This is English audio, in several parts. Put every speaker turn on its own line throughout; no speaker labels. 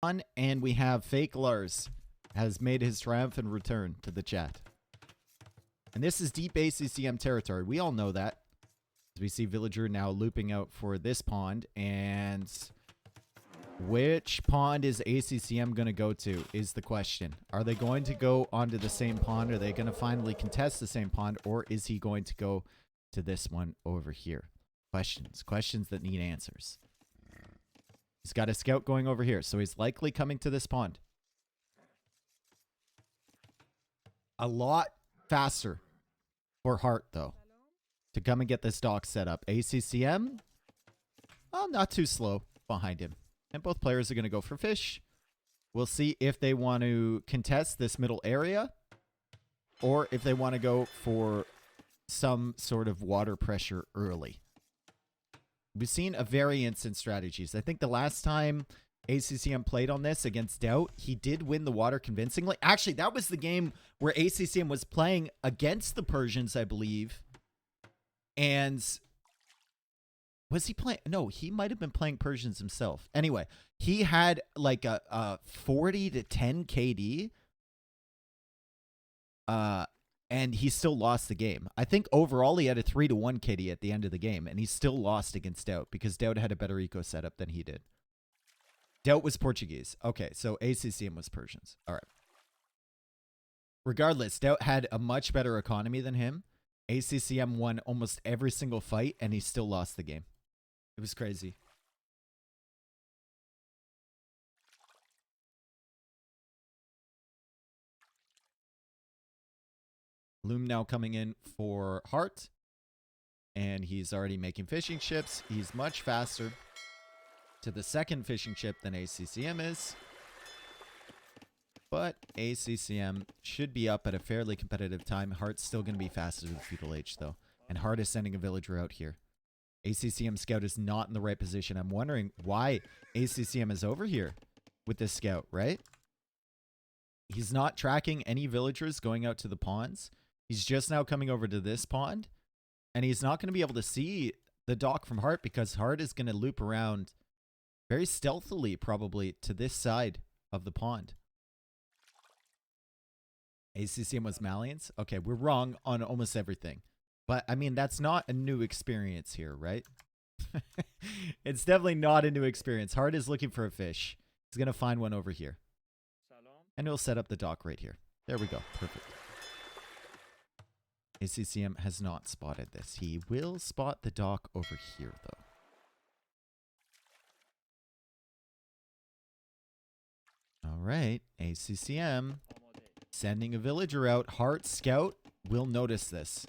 And we have Fake Lars has made his triumphant return to the chat. And this is deep ACCM territory. We all know that. As we see Villager now looping out for this pond. And which pond is ACCM going to go to is the question. Are they going to go onto the same pond? Are they going to finally contest the same pond? Or is he going to go to this one over here? Questions that need answers. He's got a scout going over here, so he's likely coming to this pond. A lot faster for Hearttt, though, to come and get this dock set up. ACCM, well, not too slow behind him. And both players are going to go for fish. We'll see if they want to contest this middle area or if they want to go for some sort of water pressure early. We've seen a variance in strategies. I think the last time ACCM played on this against Doubt, he did win the water convincingly. Actually, that was the game where ACCM was playing against the Persians, I believe. And was he playing? No, he might have been playing Persians himself. Anyway, he had like a 40 to 10 KD. And he still lost the game. I think overall he had a 3-1 KD at the end of the game, and he still lost against Doubt because Doubt had a better eco setup than he did. Doubt was Portuguese. Okay, so ACCM was Persians. All right. Regardless, Doubt had a much better economy than him. ACCM won almost every single fight, and he still lost the game. It was crazy. Loom now coming in for Hearttt. And he's already making fishing ships. He's much faster to the second fishing ship than ACCM is. But ACCM should be up at a fairly competitive time. Heartt's still going to be faster to the feudal age, though. And Hearttt is sending a villager out here. ACCM scout is not in the right position. I'm wondering why ACCM is over here with this scout, right? He's not tracking any villagers going out to the ponds. He's just now coming over to this pond, and he's not going to be able to see the dock from Hearttt because Hearttt is going to loop around very stealthily, probably, to this side of the pond. ACCM was Malians? Okay, we're wrong on almost everything. But, I mean, that's not a new experience here, right? It's definitely not a new experience. Hearttt is looking for a fish. He's going to find one over here. And he'll set up the dock right here. There we go. Perfect. ACCM has not spotted this. He will spot the dock over here, though. All right. ACCM sending a villager out. Hearttt scout will notice this.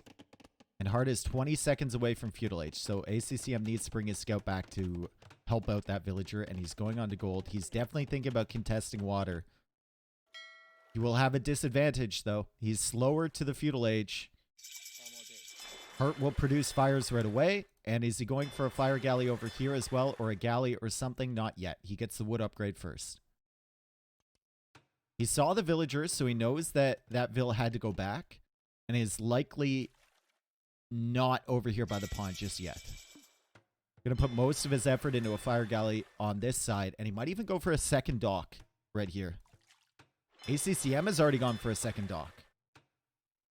And Hearttt is 20 seconds away from feudal age. So ACCM needs to bring his scout back to help out that villager. And he's going on to gold. He's definitely thinking about contesting water. He will have a disadvantage, though. He's slower to the feudal age. Hearttt will produce fires right away. And is he going for a fire galley over here as well? Or a galley or something? Not yet. He gets the wood upgrade first. He saw the villagers, so he knows that that vill had to go back. And is likely not over here by the pond just yet. Going to put most of his effort into a fire galley on this side. And he might even go for a second dock right here. ACCM has already gone for a second dock.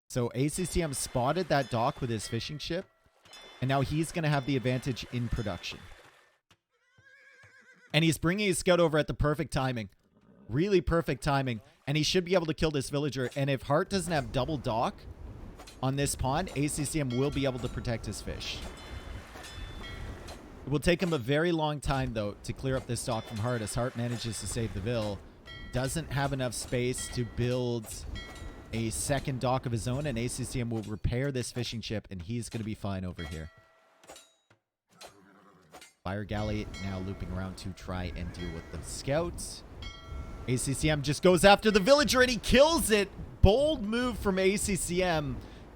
So ACCM spotted that dock with his fishing ship. And now he's going to have the advantage in production. And he's bringing his scout over at the perfect timing. Really perfect timing. And he should be able to kill this villager. And if Hearttt doesn't have double dock on this pond, ACCM will be able to protect his fish. It will take him a very long time, though, to clear up this dock from Hearttt as Hearttt manages to save the vill. Doesn't have enough space to build a second dock of his own, and ACCM will repair this fishing ship, and he's going to be fine over here. Fire galley now looping around to try and deal with the scouts. ACCM just goes after the villager, and he kills it. Bold move from ACCM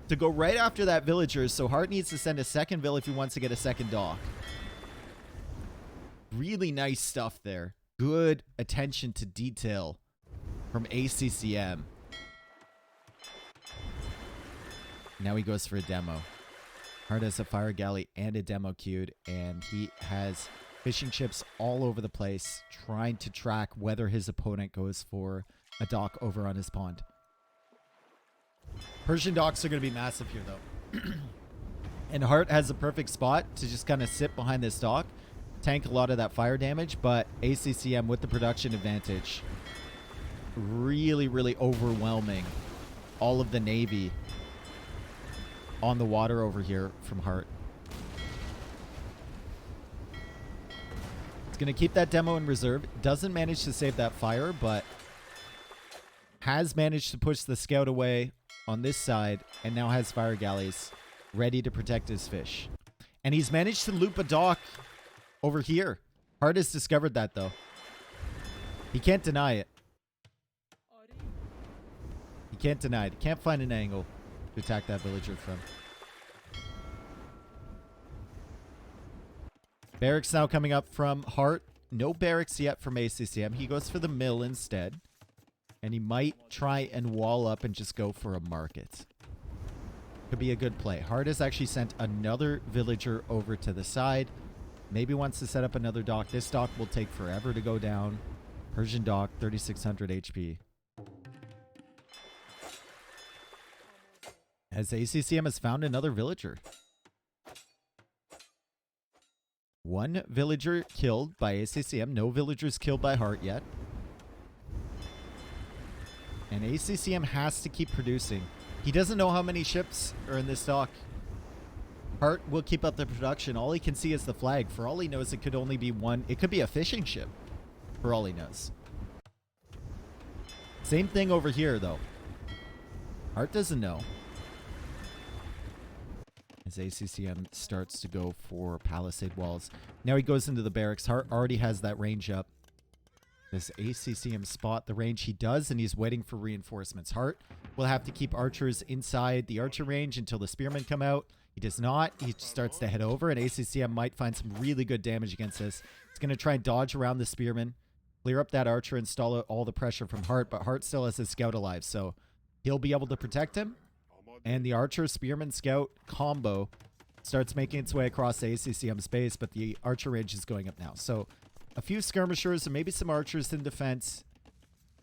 to go right after that villager, so Hearttt needs to send a second vill if he wants to get a second dock. Really nice stuff there. Good attention to detail from ACCM. Now he goes for a demo. Hearttt has a fire galley and a demo queued, and he has Fishing ships all over the place, trying to track whether his opponent goes for a dock over on his pond. Persian docks are going to be massive here, though. And Hearttt has a perfect spot to just kind of sit behind this dock, tank a lot of that fire damage, but ACCM with the production advantage, really, really overwhelming all of the Navy on the water over here from Hearttt. It's going to keep that demo in reserve. Doesn't manage to save that fire, but has managed to push the scout away on this side and now has fire galleys ready to protect his fish. And he's managed to loop a dock over here. Hearttt has discovered that, though. He can't deny it. He can't deny it. He can't find an angle to attack that villager from. Barracks now coming up from Hearttt. No barracks yet from ACCM. He goes for the mill instead. And he might try and wall up and just go for a market. Could be a good play. Hearttt has actually sent another villager over to the side. Maybe wants to set up another dock. This dock will take forever to go down. Persian dock, 3,600 HP. As ACCM has found another villager. One villager killed by ACCM. No villagers killed by Hearttt yet. And ACCM has to keep producing. He doesn't know how many ships are in this dock. Hearttt will keep up the production. All he can see is the flag. For all he knows, it could only be one. It could be a fishing ship. For all he knows. Same thing over here, though. Hearttt doesn't know. As ACCM starts to go for palisade walls. Now he goes into the barracks. Hearttt already has that range up. Does ACCM spot the range? He does, and he's waiting for reinforcements. Hearttt will have to keep archers inside the archer range until the spearmen come out. He does not. He starts to head over, and ACCM might find some really good damage against this. He's going to try and dodge around the spearmen, clear up that archer, and stall out all the pressure from Hearttt, but Hearttt still has his scout alive, so he'll be able to protect him. And the archer, spearman, scout combo starts making its way across the ACCM's base, but the archer range is going up now. So a few skirmishers and maybe some archers in defense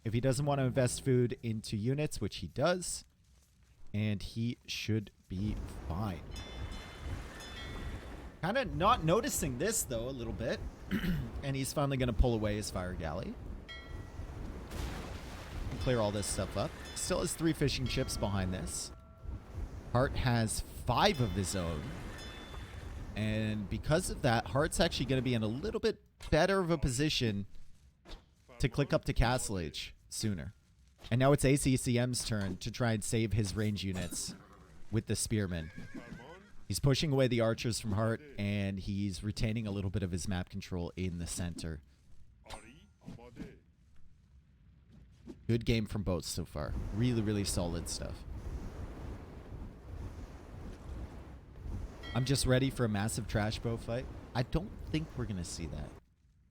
if he doesn't want to invest food into units, which he does. And he should be fine. Kind of not noticing this, though, a little bit. And he's finally going to pull away his fire galley. And clear all this stuff up. Still has 3 fishing ships behind this. Hearttt has 5 of his own. And because of that, Heartt's actually going to be in a little bit better of a position to click up to Castle Age sooner. And now it's ACCM's turn to try and save his range units with the spearmen. He's pushing away the archers from Hearttt, and he's retaining a little bit of his map control in the center. Good game from both so far. Really, really solid stuff. I'm just ready for a massive trash bow fight. I don't think we're going to see that.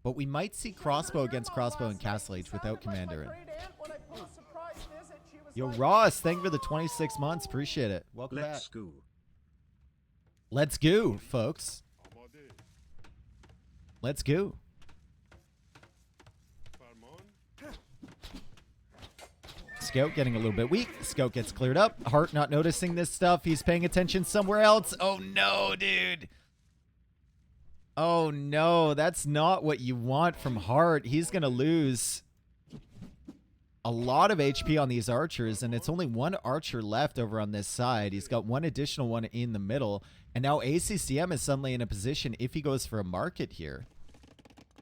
But we might see crossbow against crossbow in Castle Age without Commander in. Yo, Ross, thank you for the 26 months. Appreciate it. Welcome back.
Let's go.
Let's go, folks. Let's go. Scout getting a little bit weak. Scout gets cleared up. Hearttt not noticing this stuff. He's paying attention somewhere else. Oh, no, dude. Oh, no. That's not what you want from Hearttt. He's going to lose a lot of HP on these archers, and it's only one archer left over on this side. He's got one additional one in the middle, and now ACCM is suddenly in a position, if he goes for a market here,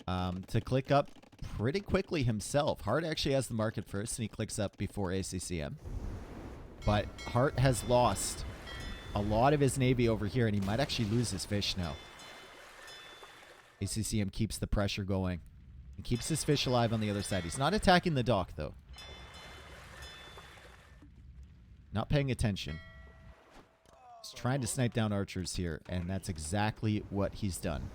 to click up pretty quickly himself. Hearttt actually has the market first, and he clicks up before ACCM. But Hearttt has lost a lot of his navy over here, and he might actually lose his fish now. ACCM keeps the pressure going and keeps his fish alive on the other side. He's not attacking the dock, though. Not paying attention. He's trying to snipe down archers here, and that's exactly what he's done.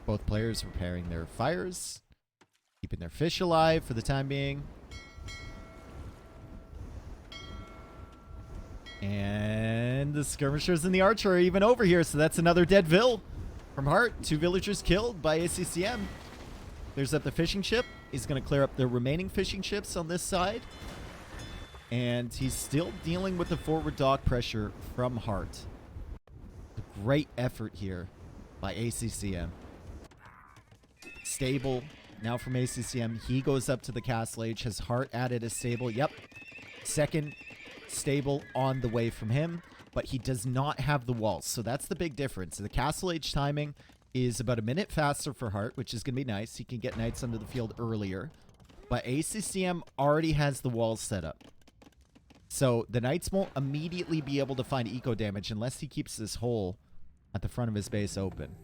Both players repairing their fires, keeping their fish alive for the time being. And the skirmishers and the archer are even over here, so that's another dead vill from Hearttt. 2 villagers killed by ACCM. Clears up the fishing ship. He's going to clear up the remaining fishing ships on this side. And he's still dealing with the forward dock pressure from Hearttt. A great effort here by ACCM. Stable now from ACCM. He goes up to the castle age. Has Hearttt added a stable? Yep. Second stable on the way from him, but he does not have the walls. So that's the big difference. The castle age timing is about a minute faster for Hearttt, which is going to be nice. He can get knights under the field earlier. But ACCM already has the walls set up. So the knights won't immediately be able to find eco damage unless he keeps this hole at the front of his base open.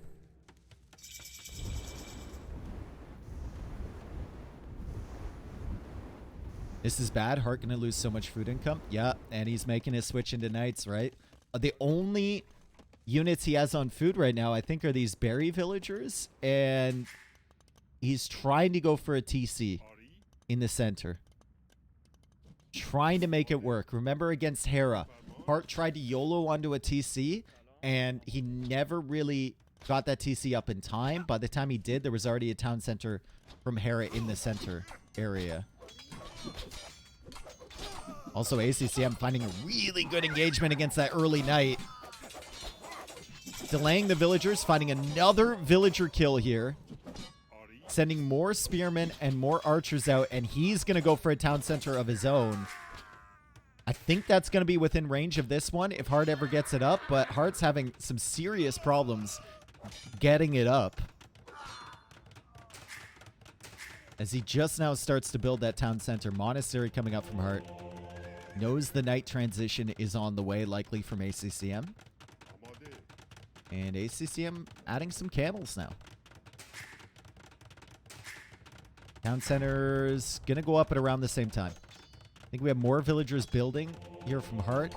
This is bad. Hearttt going to lose so much food income. Yeah, and he's making his switch into knights, right? The only units he has on food right now, I think, are these berry villagers. And he's trying to go for a TC in the center. Trying to make it work. Remember against Hera, Hearttt tried to YOLO onto a TC, and he never really got that TC up in time. By the time he did, there was already a town center from Hera in the center area. Also, ACCM finding a really good engagement against that early knight. Delaying the villagers, finding another villager kill here. Sending more spearmen and more archers out, and he's going to go for a town center of his own. I think that's going to be within range of this one if Hearttt ever gets it up, but Heartt's having some serious problems getting it up. As he just now starts to build that town center. Monastery coming up from Hearttt. Knows the knight transition is on the way, likely from ACCM. And ACCM adding some camels now. Town center's going to go up at around the same time. I think we have more villagers building here from Hearttt.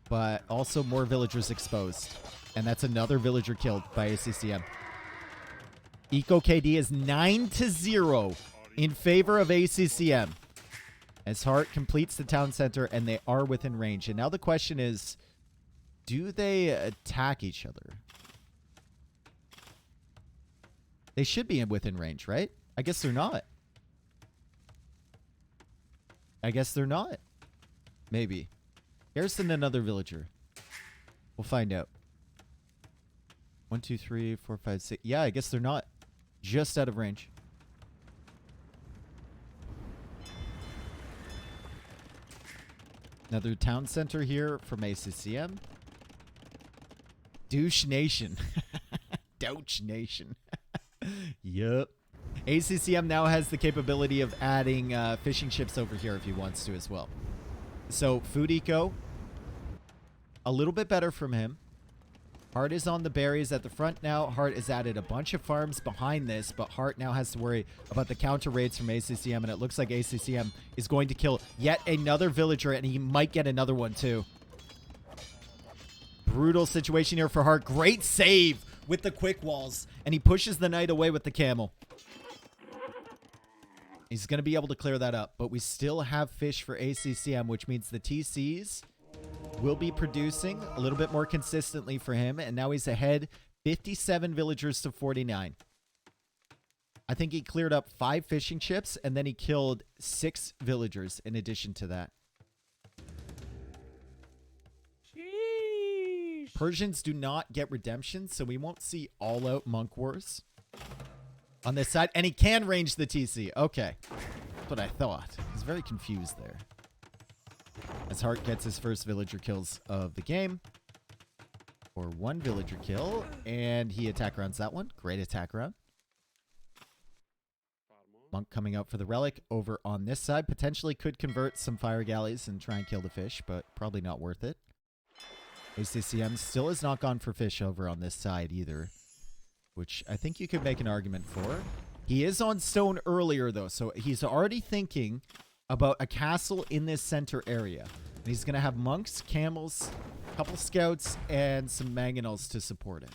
But also more villagers exposed. And that's another villager killed by ACCM. Eco KD is 9-0 in favor of ACCM. As Hearttt completes the town center and they are within range. And now the question is, do they attack each other? They should be within range, right? I guess they're not. I guess they're not. Maybe. Garrison another villager. We'll find out. 1, 2, 3, 4, 5, 6. Yeah, I guess they're not. Just out of range. Another town center here from ACCM. Douche Nation. Douche Nation. Yup. ACCM now has the capability of adding fishing ships over here if he wants to as well. So, food eco. A little bit better from him. Hearttt is on the berries at the front now. Hearttt has added a bunch of farms behind this, but Hearttt now has to worry about the counter raids from ACCM, and it looks like ACCM is going to kill yet another villager, and he might get another one too. Brutal situation here for Hearttt. Great save with the quick walls, and he pushes the knight away with the camel. He's going to be able to clear that up, but we still have fish for ACCM, which means the TCs will be producing a little bit more consistently for him, and now he's ahead 57 villagers to 49. I think he cleared up 5 fishing ships, and then he killed 6 villagers in addition to that. Sheesh. Persians do not get redemption, so we won't see all-out monk wars on this side, and he can range the TC. Okay, that's what I thought. I was very confused there. As Hearttt gets his first villager kills of the game. Or 1 villager kill. And he attack rounds that one. Great attack round. Monk coming out for the relic over on this side. Potentially could convert some fire galleys and try and kill the fish, but probably not worth it. ACCM still has not gone for fish over on this side either, which I think you could make an argument for. He is on stone earlier, though, so he's already thinking about a castle in this center area. And he's going to have monks, camels, a couple scouts, and some mangonels to support it.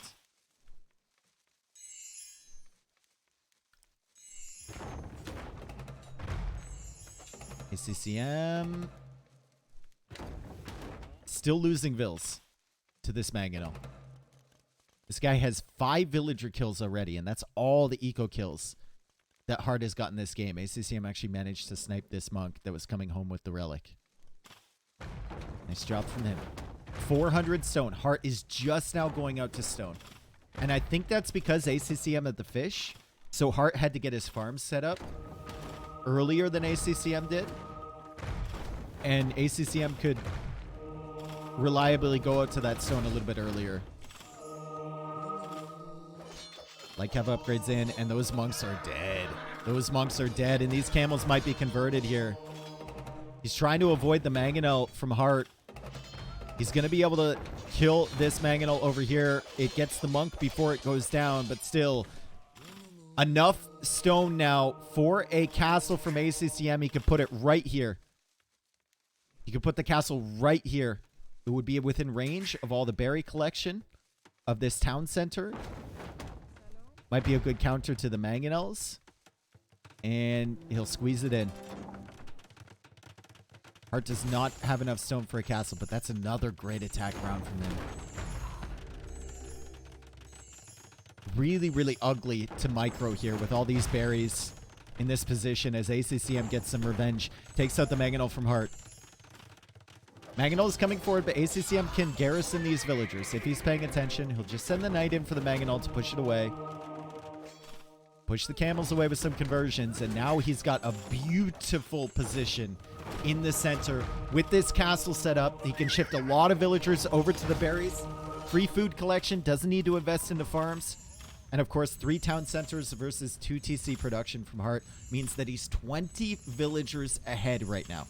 ACCM Still losing vills to this Mangonel. This guy has 5 villager kills already, and that's all the eco kills that Hearttt has gotten this game. ACCM actually managed to snipe this monk that was coming home with the relic. Nice job from him. 400 stone. Hearttt is just now going out to stone. And I think that's because ACCM had the fish. So Hearttt had to get his farm set up earlier than ACCM did. And ACCM could reliably go out to that stone a little bit earlier. Like have upgrades in, and those monks are dead. Those monks are dead, and these camels might be converted here. He's trying to avoid the Mangonel from Hearttt. He's going to be able to kill this Mangonel over here. It gets the monk before it goes down, but still enough stone now for a castle from ACCM. He could put it right here. He could put the castle right here. It would be within range of all the berry collection of this town center. Might be a good counter to the Mangonels. And he'll squeeze it in. Hearttt does not have enough stone for a castle, but that's another great attack round from him. Really, really ugly to micro here with all these berries in this position as ACCM gets some revenge. Takes out the Mangonel from Hearttt. Mangonel is coming forward, but ACCM can garrison these villagers. If he's paying attention, he'll just send the knight in for the Mangonel to push it away. Push the camels away with some conversions, and now he's got a beautiful position in the center. With this castle set up, he can shift a lot of villagers over to the berries. Free food collection, doesn't need to invest into farms. And of course, 3 town centers versus 2 TC production from Hearttt means that he's 20 villagers ahead right now.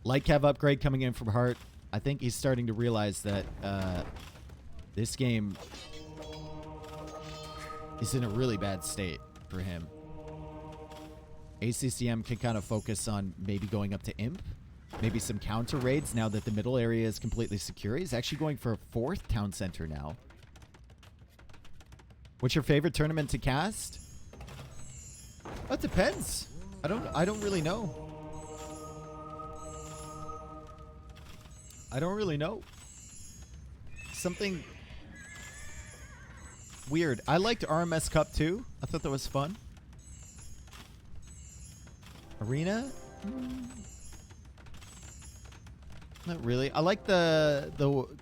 Light cav upgrade coming in from Hearttt. I think he's starting to realize that this game is in a really bad state for him. ACCM can kind of focus on maybe going up to Imp. Maybe some counter raids now that the middle area is completely secure. He's actually going for a 4th town center now. What's your favorite tournament to cast? That depends. I don't really know. I don't really know. Something weird. I liked RMS Cup too. I thought that was fun. Arena? Not really. I like the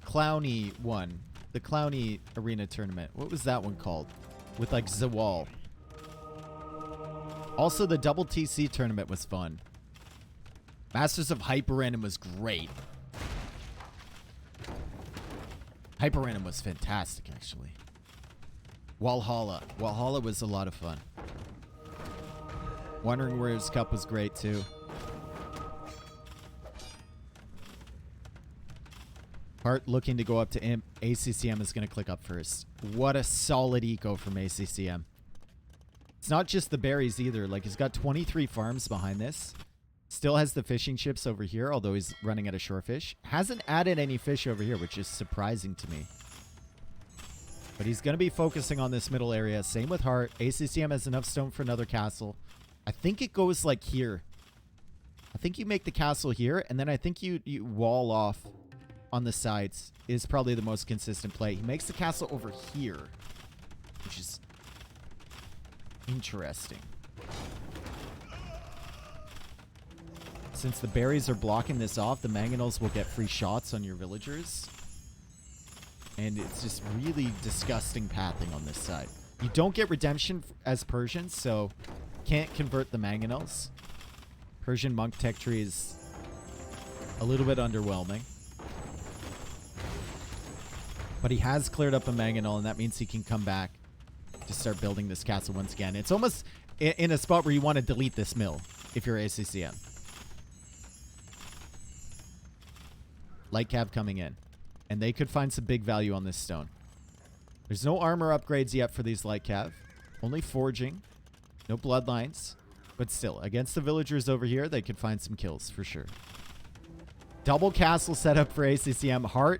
Clowny one. The Clowny Arena tournament. What was that one called? With like Zawal. Also, the double TC tournament was fun. Masters of Hyper Random was great. Hyper Random was fantastic, actually. Walhalla. Walhalla was a lot of fun. Wandering Warriors Cup was great, too. Hearttt looking to go up to Imp. ACCM is going to click up first. What a solid eco from ACCM. It's not just the berries either. Like, he's got 23 farms behind this. Still has the fishing ships over here, although he's running out of shorefish. Hasn't added any fish over here, which is surprising to me. But he's going to be focusing on this middle area. Same with Hearttt. ACCM has enough stone for another castle. I think it goes like here. I think you make the castle here, and then I think you wall off on the sides is probably the most consistent play. He makes the castle over here, which is interesting. Since the berries are blocking this off, the Mangonels will get free shots on your villagers. And it's just really disgusting pathing on this side. You don't get redemption as Persians, so can't convert the Mangonels. Persian monk tech tree is a little bit underwhelming. But he has cleared up a Mangonel, and that means he can come back to start building this castle once again. It's almost in a spot where you want to delete this mill if you're ACCM. Light cav coming in. And they could find some big value on this stone. There's no armor upgrades yet for these light cav. Only forging. No bloodlines. But still, against the villagers over here, they could find some kills for sure. Double castle setup for ACCM. Hearttt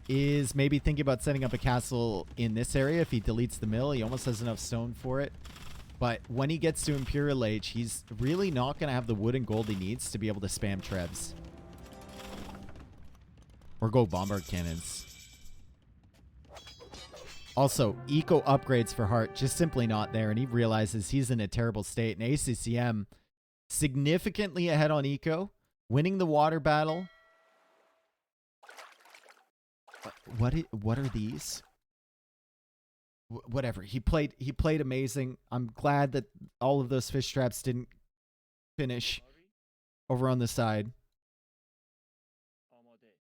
is maybe thinking about setting up a castle in this area. If he deletes the mill, he almost has enough stone for it. But when he gets to Imperial Age, he's really not going to have the wood and gold he needs to be able to spam trebs. Or go bombard cannons. Also, eco upgrades for Hearttt just simply not there, and he realizes he's in a terrible state. And ACCM significantly ahead on eco, winning the water battle. What are these? Whatever. He played amazing. I'm glad that all of those fish traps didn't finish over on the side.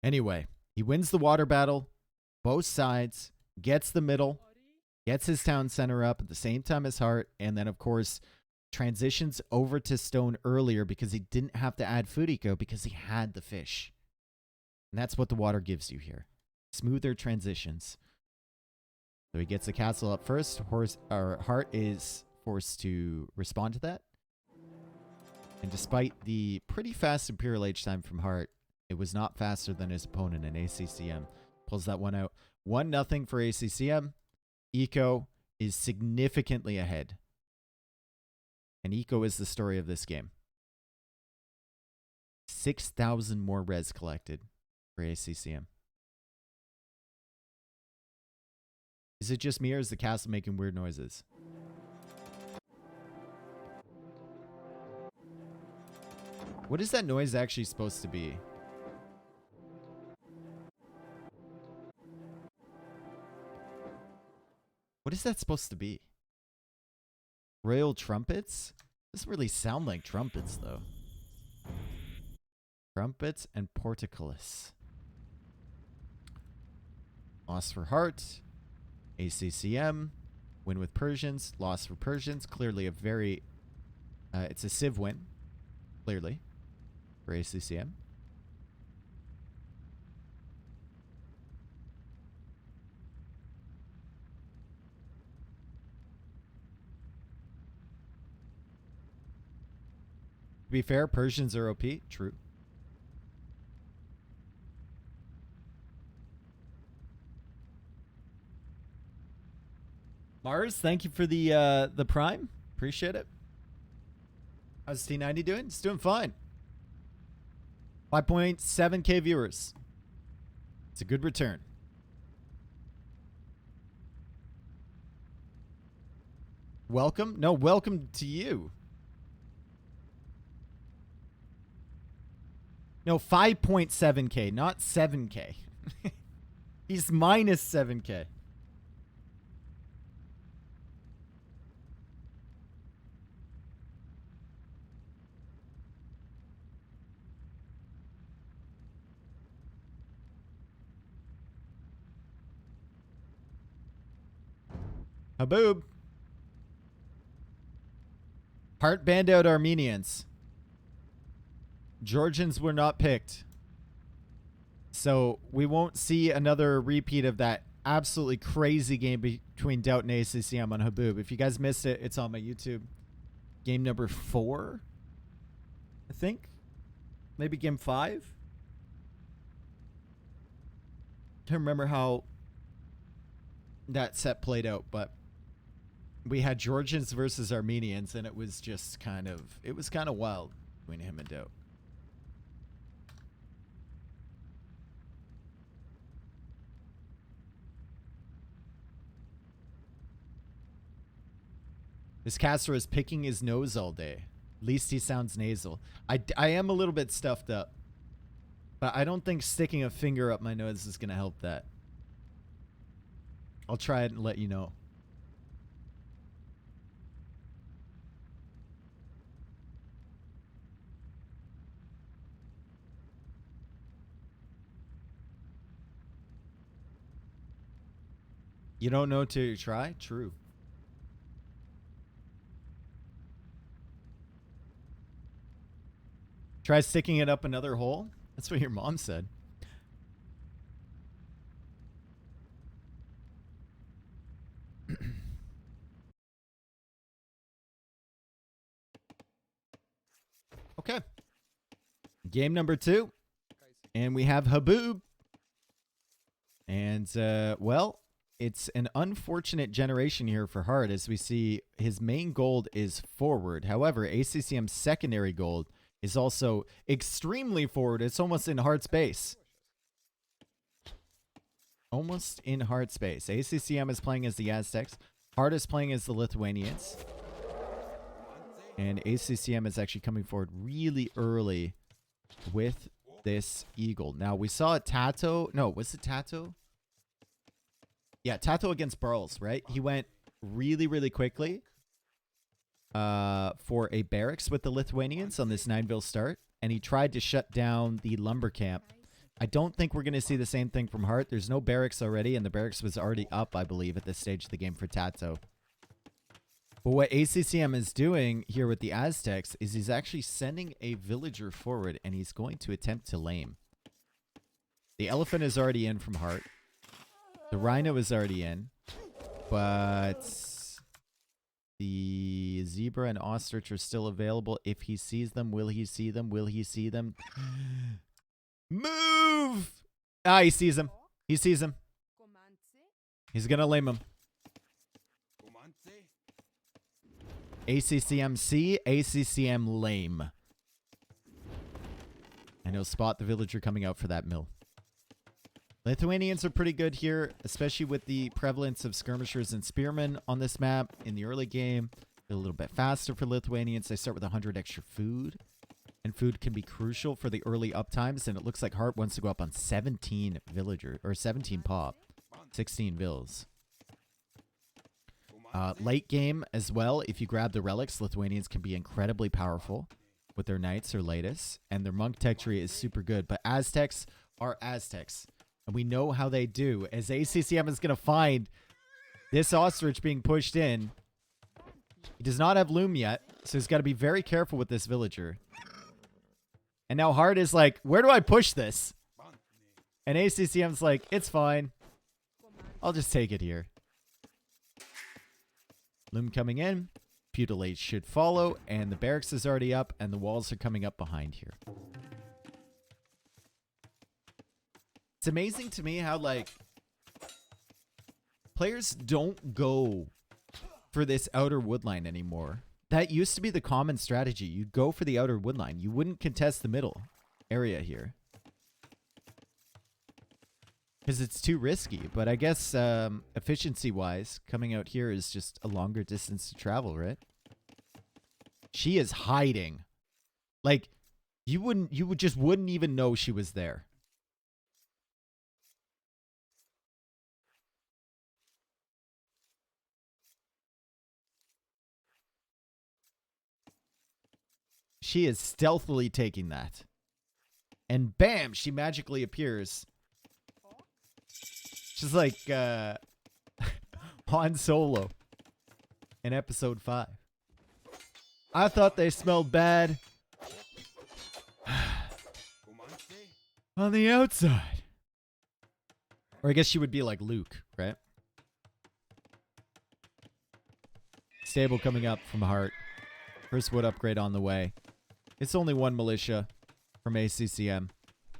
Anyway, he wins the water battle, both sides, gets the middle, gets his town center up at the same time as Hearttt, and then, of course, transitions over to stone earlier because he didn't have to add food eco because he had the fish. And that's what the water gives you here. Smoother transitions. So he gets the castle up first. Hearttt is forced to respond to that. And despite the pretty fast Imperial Age time from Hearttt, it was not faster than his opponent in ACCM. Pulls that one out. 1-0 for ACCM. Eco is significantly ahead. And eco is the story of this game. 6,000 more res collected for ACCM. Is it just me or is the castle making weird noises? What is that noise actually supposed to be? What is that supposed to be? Royal trumpets? Doesn't really sound like trumpets, though. Trumpets and portcullis. Loss for Hearttt. ACCM. Win with Persians. Loss for Persians. Clearly a very... it's a civ win. Clearly. For ACCM. To be fair, Persians are OP. True. Mars, thank you for the Prime. Appreciate it. How's T90 doing? It's doing fine. 5.7k viewers. It's a good return. Welcome? No, welcome to you. No, 5.7k, not 7k. He's minus 7k. Haboob. Hearttt banned out Armenians. Georgians were not picked. So we won't see another repeat of that absolutely crazy game between Doubt and ACCM on Haboob. If you guys missed it, it's on my YouTube. Game number 4, I think. Maybe game 5. Can't remember how that set played out, but we had Georgians versus Armenians, and it was just kind of wild between him and Doubt. This caster is picking his nose all day. At least he sounds nasal. I am a little bit stuffed up, but I don't think sticking a finger up my nose is going to help that. I'll try it and let you know. You don't know till you try? True. Try sticking it up another hole? That's what your mom said. Okay. Game number 2. And we have Haboob. And, well, it's an unfortunate generation here for Hearttt, as we see his main gold is forward. However, ACCM's secondary gold is also extremely forward. It's almost in Heartt's base. Almost in Heartt space. ACCM is playing as the Aztecs. Heartt is playing as the Lithuanians. And ACCM is actually coming forward really early with this Eagle. Now, we saw Tato. No, was it Tato? Yeah, Tato against Burles, right? He went really, really quickly for a barracks with the Lithuanians on this 9-ville start. And he tried to shut down the lumber camp. I don't think we're going to see the same thing from Heartt. There's no barracks already, and the barracks was already up, I believe, at this stage of the game for Tato. But what ACCM is doing here with the Aztecs is he's actually sending a villager forward, and he's going to attempt to lame. The elephant is already in from Heartt. The rhino is already in. But the zebra and ostrich are still available. If he sees them, will he see them? Will he see them? Move! Ah, he sees him. He sees him. He's going to lame him. ACCM C, ACCM lame. And he'll spot the villager coming out for that mill. Lithuanians are pretty good here, especially with the prevalence of skirmishers and spearmen on this map in the early game. They're a little bit faster for Lithuanians. They start with 100 extra food. And food can be crucial for the early up times. And it looks like Heartt wants to go up on 17 villager, or 17 pop. 16 vills. Late game as well, if you grab the relics, Lithuanians can be incredibly powerful with their knights or lattice. And their monk tech tree is super good. But Aztecs are Aztecs. And we know how they do. As ACCM is going to find this ostrich being pushed in. He does not have loom yet. So he's got to be very careful with this villager. And now Heartt is like, where do I push this? And ACCM's like, it's fine. I'll just take it here. Loom coming in. Feudal Age should follow. And the barracks is already up. And the walls are coming up behind here. It's amazing to me how, like, players don't go for this outer woodline anymore. That used to be the common strategy. You'd go for the outer woodline. You wouldn't contest the middle area here. Because it's too risky. But I guess efficiency-wise, coming out here is just a longer distance to travel, right? She is hiding. Like, you just wouldn't even know she was there. She is stealthily taking that. And bam, she magically appears. She's like Han Solo in episode 5. I thought they smelled bad on the outside. Or I guess she would be like Luke, right? Stable coming up from Heartt. First wood upgrade on the way. It's only one militia from ACCM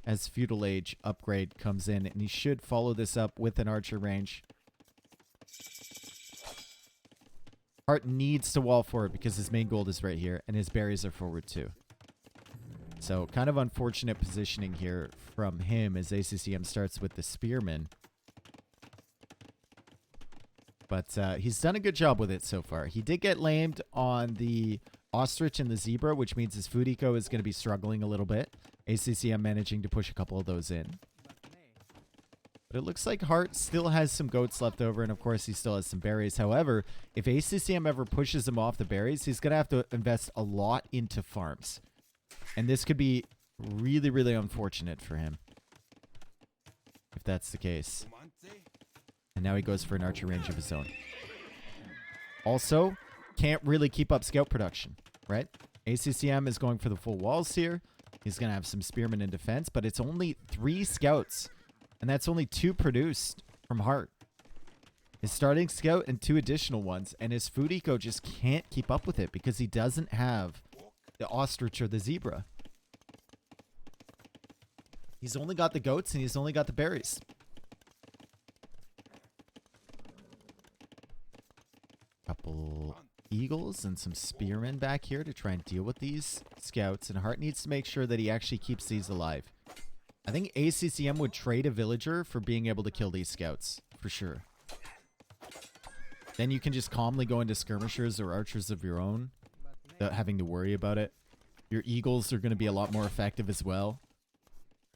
as Feudal Age upgrade comes in, and he should follow this up with an archer range. Heartt needs to wall forward because his main gold is right here, and his berries are forward too. So kind of unfortunate positioning here from him as ACCM starts with the spearmen. But he's done a good job with it so far. He did get lamed on the ostrich and the zebra, which means his food eco is going to be struggling a little bit. ACCM managing to push a couple of those in. But it looks like Heartt still has some goats left over, and of course he still has some berries. However, if ACCM ever pushes him off the berries, he's going to have to invest a lot into farms. And this could be really, really unfortunate for him, if that's the case. And now he goes for an archer range of his own. Also, can't really keep up scout production, right? ACCM is going for the full walls here. He's going to have some spearmen in defense, but it's only 3 scouts. And that's only 2 produced from Heartt. His starting scout and 2 additional ones. And his food eco just can't keep up with it because he doesn't have the ostrich or the zebra. He's only got the goats and he's only got the berries. Couple eagles and some spearmen back here to try and deal with these scouts. And Heartt needs to make sure that he actually keeps these alive. I think ACCM would trade a villager for being able to kill these scouts, for sure. Then you can just calmly go into skirmishers or archers of your own without having to worry about it. Your eagles are going to be a lot more effective as well.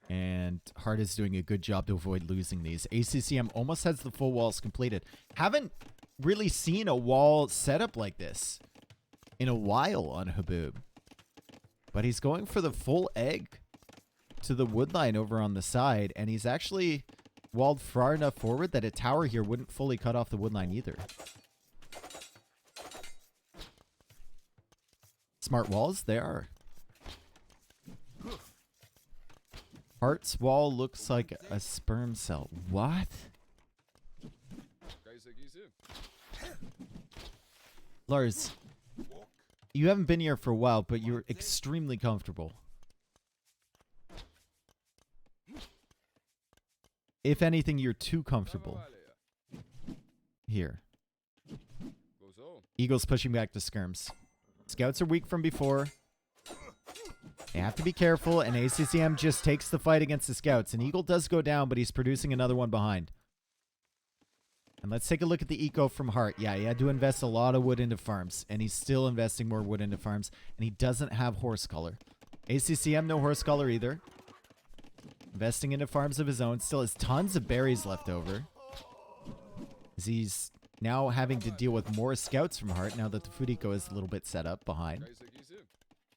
And Hearttt is doing a good job to avoid losing these. ACCM almost has the full walls completed. Haven't really seen a wall setup like this in a while on Haboob. But he's going for the full egg to the wood line over on the side. And he's actually walled far enough forward that a tower here wouldn't fully cut off the wood line either. Smart walls, they are. Heartt's wall looks like a sperm cell. What? Lars, you haven't been here for a while, but you're extremely comfortable. If anything, you're too comfortable. Here. Eagles pushing back to skirms. Scouts are weak from before. They have to be careful, and ACCM just takes the fight against the scouts. An eagle does go down, but he's producing another one behind. And let's take a look at the eco from Hearttt. Yeah, he had to invest a lot of wood into farms, and he's still investing more wood into farms, and he doesn't have horse color. ACCM, no horse color either. Investing into farms of his own. Still has tons of berries left over. As he's now having to deal with more scouts from Hearttt now that the food eco is a little bit set up behind.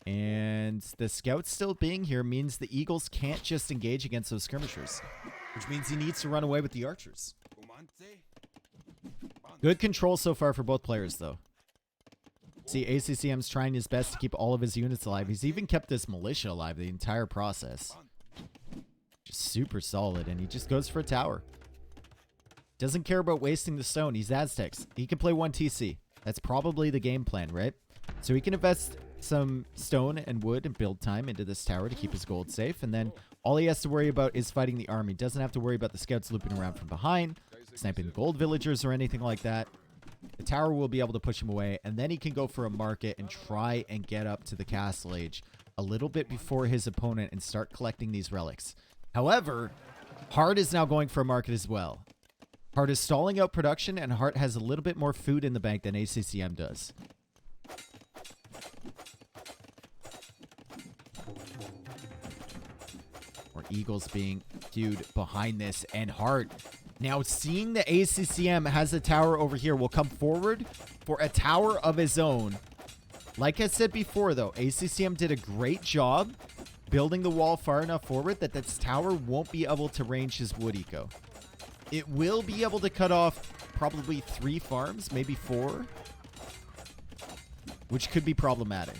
And the scouts still being here means the eagles can't just engage against those skirmishers, which means he needs to run away with the archers. Good control so far for both players, though. See, ACCM's trying his best to keep all of his units alive. He's even kept this militia alive the entire process. Just super solid, and he just goes for a tower. Doesn't care about wasting the stone. He's Aztecs. He can play 1 TC. That's probably the game plan, right? So he can invest some stone and wood and build time into this tower to keep his gold safe, and then all he has to worry about is fighting the army. Doesn't have to worry about the scouts looping around from behind, sniping gold villagers or anything like that. The tower will be able to push him away, and then he can go for a market and try and get up to the castle age a little bit before his opponent and start collecting these relics. However, Hearttt is now going for a market as well. Hearttt is stalling out production, and Hearttt has a little bit more food in the bank than ACCM does. Or eagles being queued behind this, and Hearttt now seeing the ACCM has a tower over here will come forward for a tower of his own. Like I said before, though, ACCM did a great job building the wall far enough forward that this tower won't be able to range his wood eco. It will be able to cut off probably 3 farms, maybe 4, which could be problematic.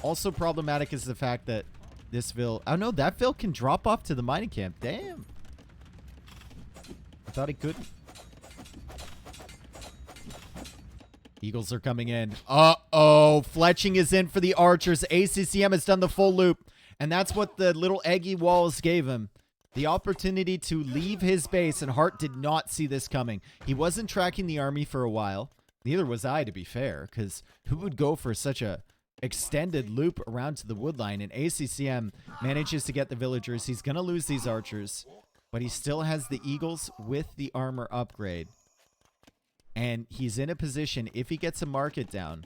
Also problematic is the fact that this Ville... Oh, no, that Ville can drop off to the mining camp. Damn. I thought he couldn't. Eagles are coming in. Uh-oh. Fletching is in for the archers. ACCM has done the full loop. And that's what the little eggy walls gave him. The opportunity to leave his base, and Hearttt did not see this coming. He wasn't tracking the army for a while. Neither was I, to be fair, because who would go for such a extended loop around to the wood line? And ACCM manages to get the villagers. He's going to lose these archers, but he still has the eagles with the armor upgrade. And he's in a position, if he gets a market down,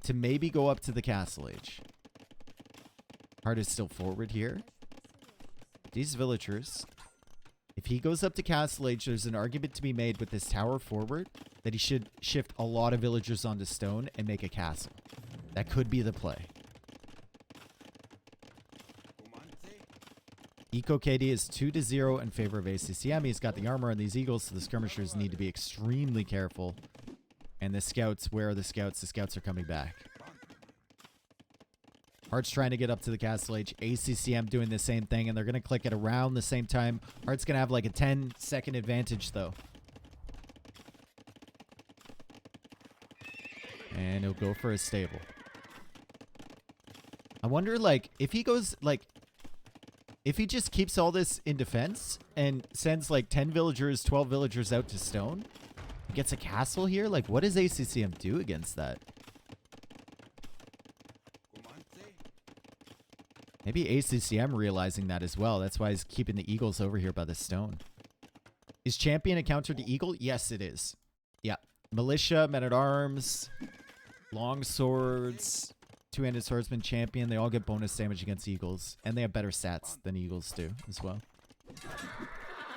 to maybe go up to the castle age. Hearttt is still forward here. These villagers, if he goes up to castle age, there's an argument to be made with this tower forward that he should shift a lot of villagers onto stone and make a castle. That could be the play. Eco KD is 2-0 in favor of ACCM. He's got the armor on these eagles, so the skirmishers need to be extremely careful. And the scouts, where are the scouts? The scouts are coming back. Heartt's trying to get up to the castle age. ACCM doing the same thing, and they're going to click it around the same time. Heartt's going to have like a 10-second advantage, though. And he'll go for a stable. I wonder, like, if he goes, like, if he just keeps all this in defense and sends, like, 10 villagers, 12 villagers out to stone, he gets a castle here? Like, what does ACCM do against that? Maybe ACCM realizing that as well. That's why he's keeping the Eagles over here by the stone. Is champion a counter to Eagle? Yes, it is. Yeah. Militia, men-at-arms, long swords, two-handed swordsman, champion. They all get bonus damage against Eagles. And they have better stats than Eagles do as well.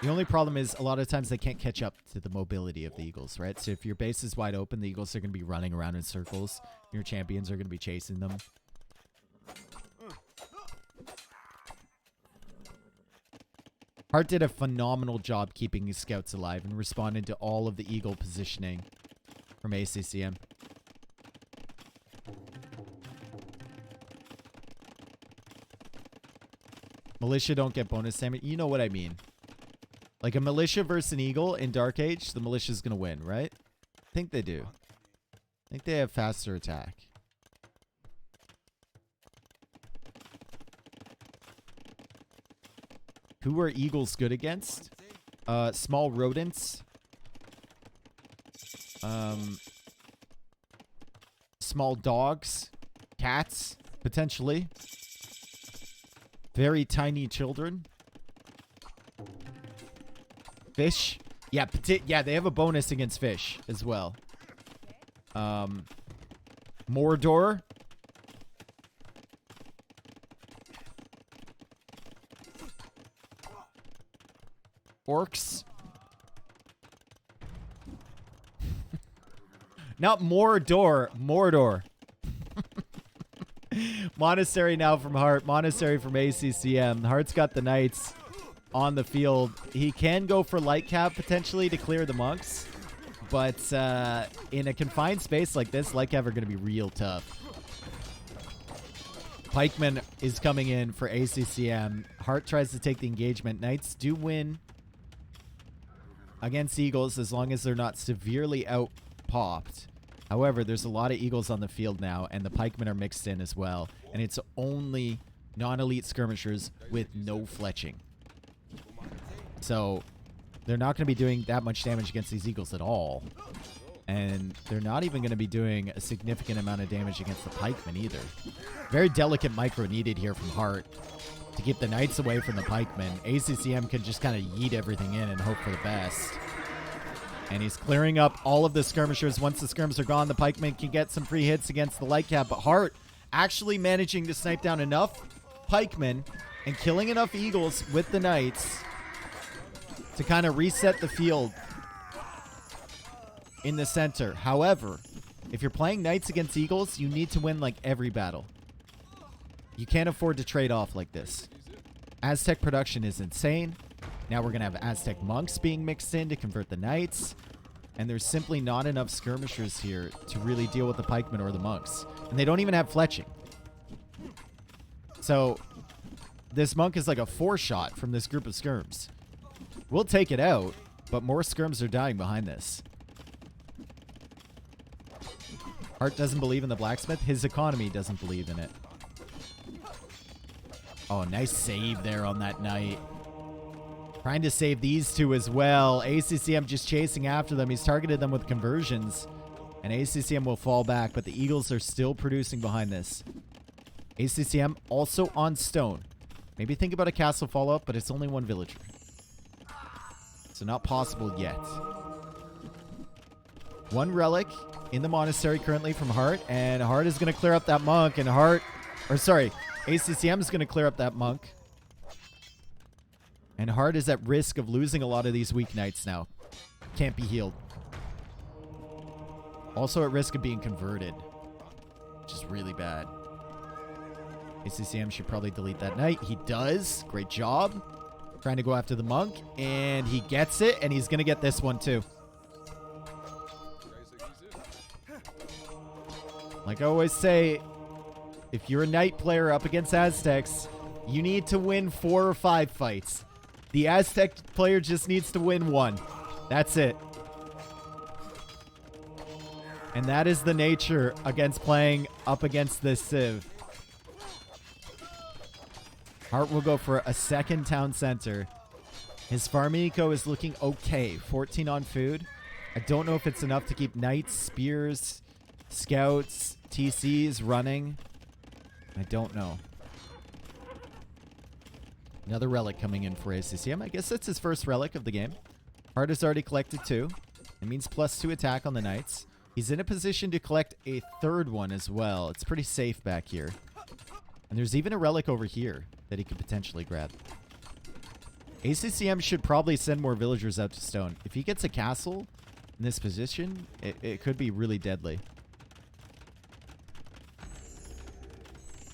The only problem is a lot of times they can't catch up to the mobility of the Eagles, right? So if your base is wide open, the Eagles are going to be running around in circles. Your champions are going to be chasing them. Hearttt did a phenomenal job keeping his scouts alive and responding to all of the Eagle positioning from ACCM. Militia don't get bonus damage. You know what I mean. Like a militia versus an Eagle in Dark Age, the militia's going to win, right? I think they do. I think they have faster attack. Who are Eagles good against? Small rodents. Small dogs. Cats, potentially. Very tiny children. Fish. Yeah, yeah, they have a bonus against fish as well. Mordor. Orcs. Not Mordor. Mordor. Monastery now from Hearttt. Monastery from ACCM. Heartt's got the knights on the field. He can go for light cap potentially to clear the monks. But in a confined space like this, light cap are going to be real tough. Pikeman is coming in for ACCM. Hearttt tries to take the engagement. Knights do win against Eagles as long as they're not severely out-popped. However, there's a lot of Eagles on the field now, and the pikemen are mixed in as well. And it's only non-elite skirmishers with no fletching. So they're not going to be doing that much damage against these Eagles at all. And they're not even going to be doing a significant amount of damage against the pikemen either. Very delicate micro needed here from Hearttt to keep the knights away from the pikemen. ACCM can just kind of yeet everything in and hope for the best. And he's clearing up all of the skirmishers. Once the skirms are gone, the pikemen can get some free hits against the light cap. But Hearttt actually managing to snipe down enough pikemen and killing enough Eagles with the knights to kind of reset the field in the center. However, if you're playing knights against Eagles, you need to win like every battle. You can't afford to trade off like this. Aztec production is insane. Now we're going to have Aztec monks being mixed in to convert the knights. And there's simply not enough skirmishers here to really deal with the pikemen or the monks. And they don't even have fletching. So this monk is like a 4-shot from this group of skirms. We'll take it out, but more skirms are dying behind this. Hearttt doesn't believe in the blacksmith. His economy doesn't believe in it. Oh, nice save there on that knight. Trying to save these two as well. ACCM just chasing after them. He's targeted them with conversions. And ACCM will fall back, but the Eagles are still producing behind this. ACCM also on stone. Maybe think about a castle fallout, but it's only one villager. So not possible yet. One relic in the monastery currently from Hearttt. And Hearttt is going to clear up that monk. And ACCM is going to clear up that monk. And Hearttt is at risk of losing a lot of these weak knights now. Can't be healed. Also at risk of being converted, which is really bad. ACCM should probably delete that knight. He does. Great job. Trying to go after the monk. And he gets it. And he's going to get this one too. Like I always say, if you're a knight player up against Aztecs, you need to win 4 or 5 fights. The Aztec player just needs to win 1. That's it. And that is the nature against playing up against this Civ. Hearttt will go for a second town center. His farm eco is looking okay. 14 on food. I don't know if it's enough to keep knights, spears, scouts, TCs running. I don't know. Another relic coming in for ACCM. I guess that's his first relic of the game. Hearttt has already collected 2. It means +2 attack on the Knights. He's in a position to collect a 3rd one as well. It's pretty safe back here. And there's even a relic over here that he could potentially grab. ACCM should probably send more villagers out to stone. If he gets a castle in this position, it could be really deadly.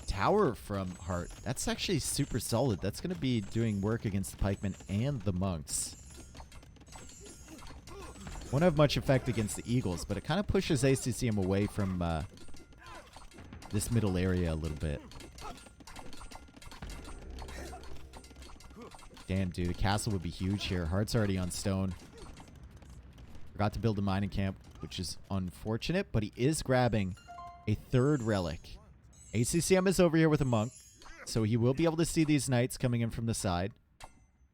Tower from Hearttt. That's actually super solid. That's going to be doing work against the pikemen and the monks. Won't have much effect against the eagles, but it kind of pushes ACCM away from this middle area a little bit. Damn, dude. A castle would be huge here. Heartt's already on stone. Forgot to build a mining camp, which is unfortunate, but he is grabbing a 3rd relic. ACCM is over here with a monk, so he will be able to see these knights coming in from the side.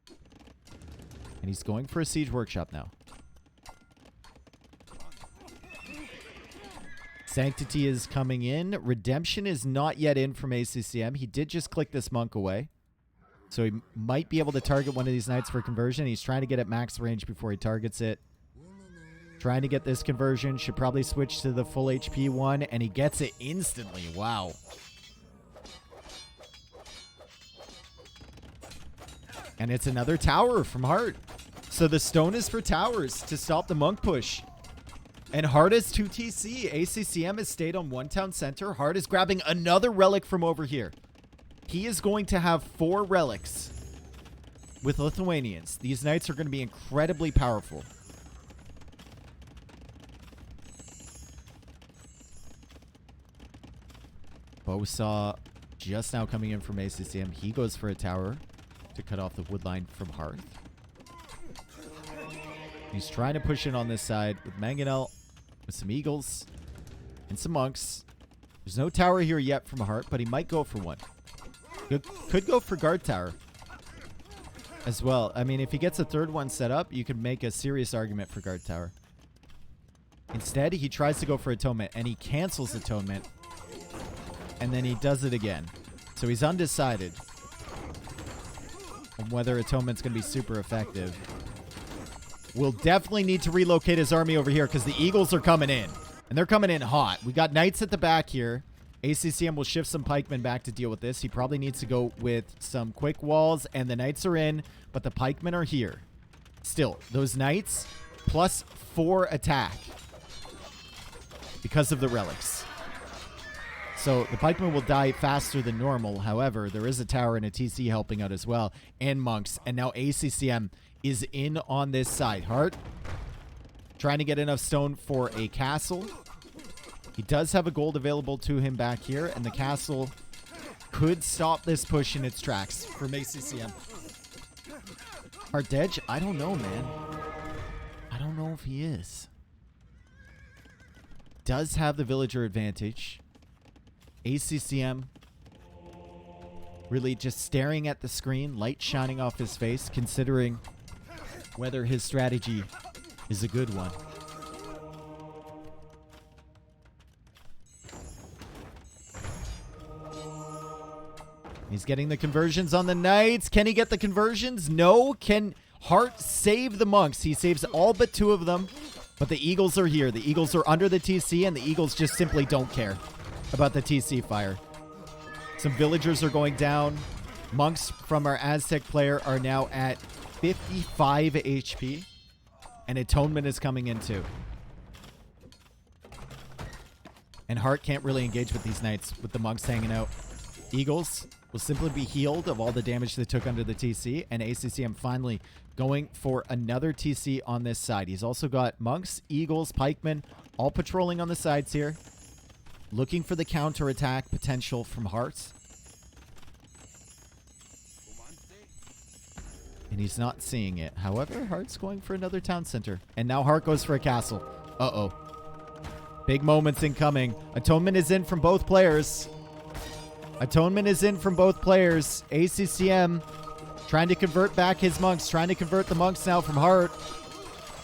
And he's going for a siege workshop now. Sanctity is coming in. Redemption is not yet in from ACCM. He did just click this monk away. So he might be able to target one of these knights for conversion. He's trying to get at max range before he targets it. Trying to get this conversion. Should probably switch to the full HP one. And he gets it instantly. Wow. And it's another tower from Hearttt. So the stone is for towers to stop the monk push. And Hearttt is 2 TC. ACCM has stayed on 1 town center. Hearttt is grabbing another relic from over here. He is going to have 4 relics with Lithuanians. These knights are going to be incredibly powerful. Bowsaw just now coming in from ACCM. He goes for a tower to cut off the wood line from Hearttt. He's trying to push in on this side with Mangonel, with some eagles, and some monks. There's no tower here yet from Hearttt, but he might go for one. Could go for guard tower as well. I mean, if he gets a 3rd one set up, you could make a serious argument for guard tower. Instead, he tries to go for atonement, and he cancels atonement. And then he does it again. So he's undecided on whether atonement's going to be super effective. We'll definitely need to relocate his army over here because the eagles are coming in. And they're coming in hot. We got knights at the back here. ACCM will shift some pikemen back to deal with this. He probably needs to go with some quick walls. And the knights are in, but the pikemen are here. Still, those knights plus 4 attack because of the relics. So the pikemen will die faster than normal. However, there is a tower and a TC helping out as well. And monks. And now ACCM is in on this side. Hearttt trying to get enough stone for a castle. He does have a gold available to him back here. And the castle could stop this push in its tracks from ACCM. Hearttt, I don't know, man. I don't know if he is. Does have the villager advantage. ACCM really just staring at the screen, light shining off his face, considering whether his strategy is a good one. He's getting the conversions on the knights. Can he get the conversions? No. Can Hearttt save the monks? He saves all but 2 of them, but the eagles are here. The eagles are under the TC, and the eagles just simply don't care about the TC fire. Some villagers are going down. Monks from our Aztec player are now at 55 HP. And atonement is coming in too. And Hearttt can't really engage with these knights with the monks hanging out. Eagles will simply be healed of all the damage they took under the TC. And ACCM finally going for another TC on this side. He's also got monks, eagles, pikemen, all patrolling on the sides here. Looking for the counterattack potential from Hearttt. And he's not seeing it. However, Heartt's going for another town center. And now Hearttt goes for a castle. Uh-oh. Big moments incoming. Atonement is in from both players. Atonement is in from both players. ACCM trying to convert back his monks. Trying to convert the monks now from Hearttt.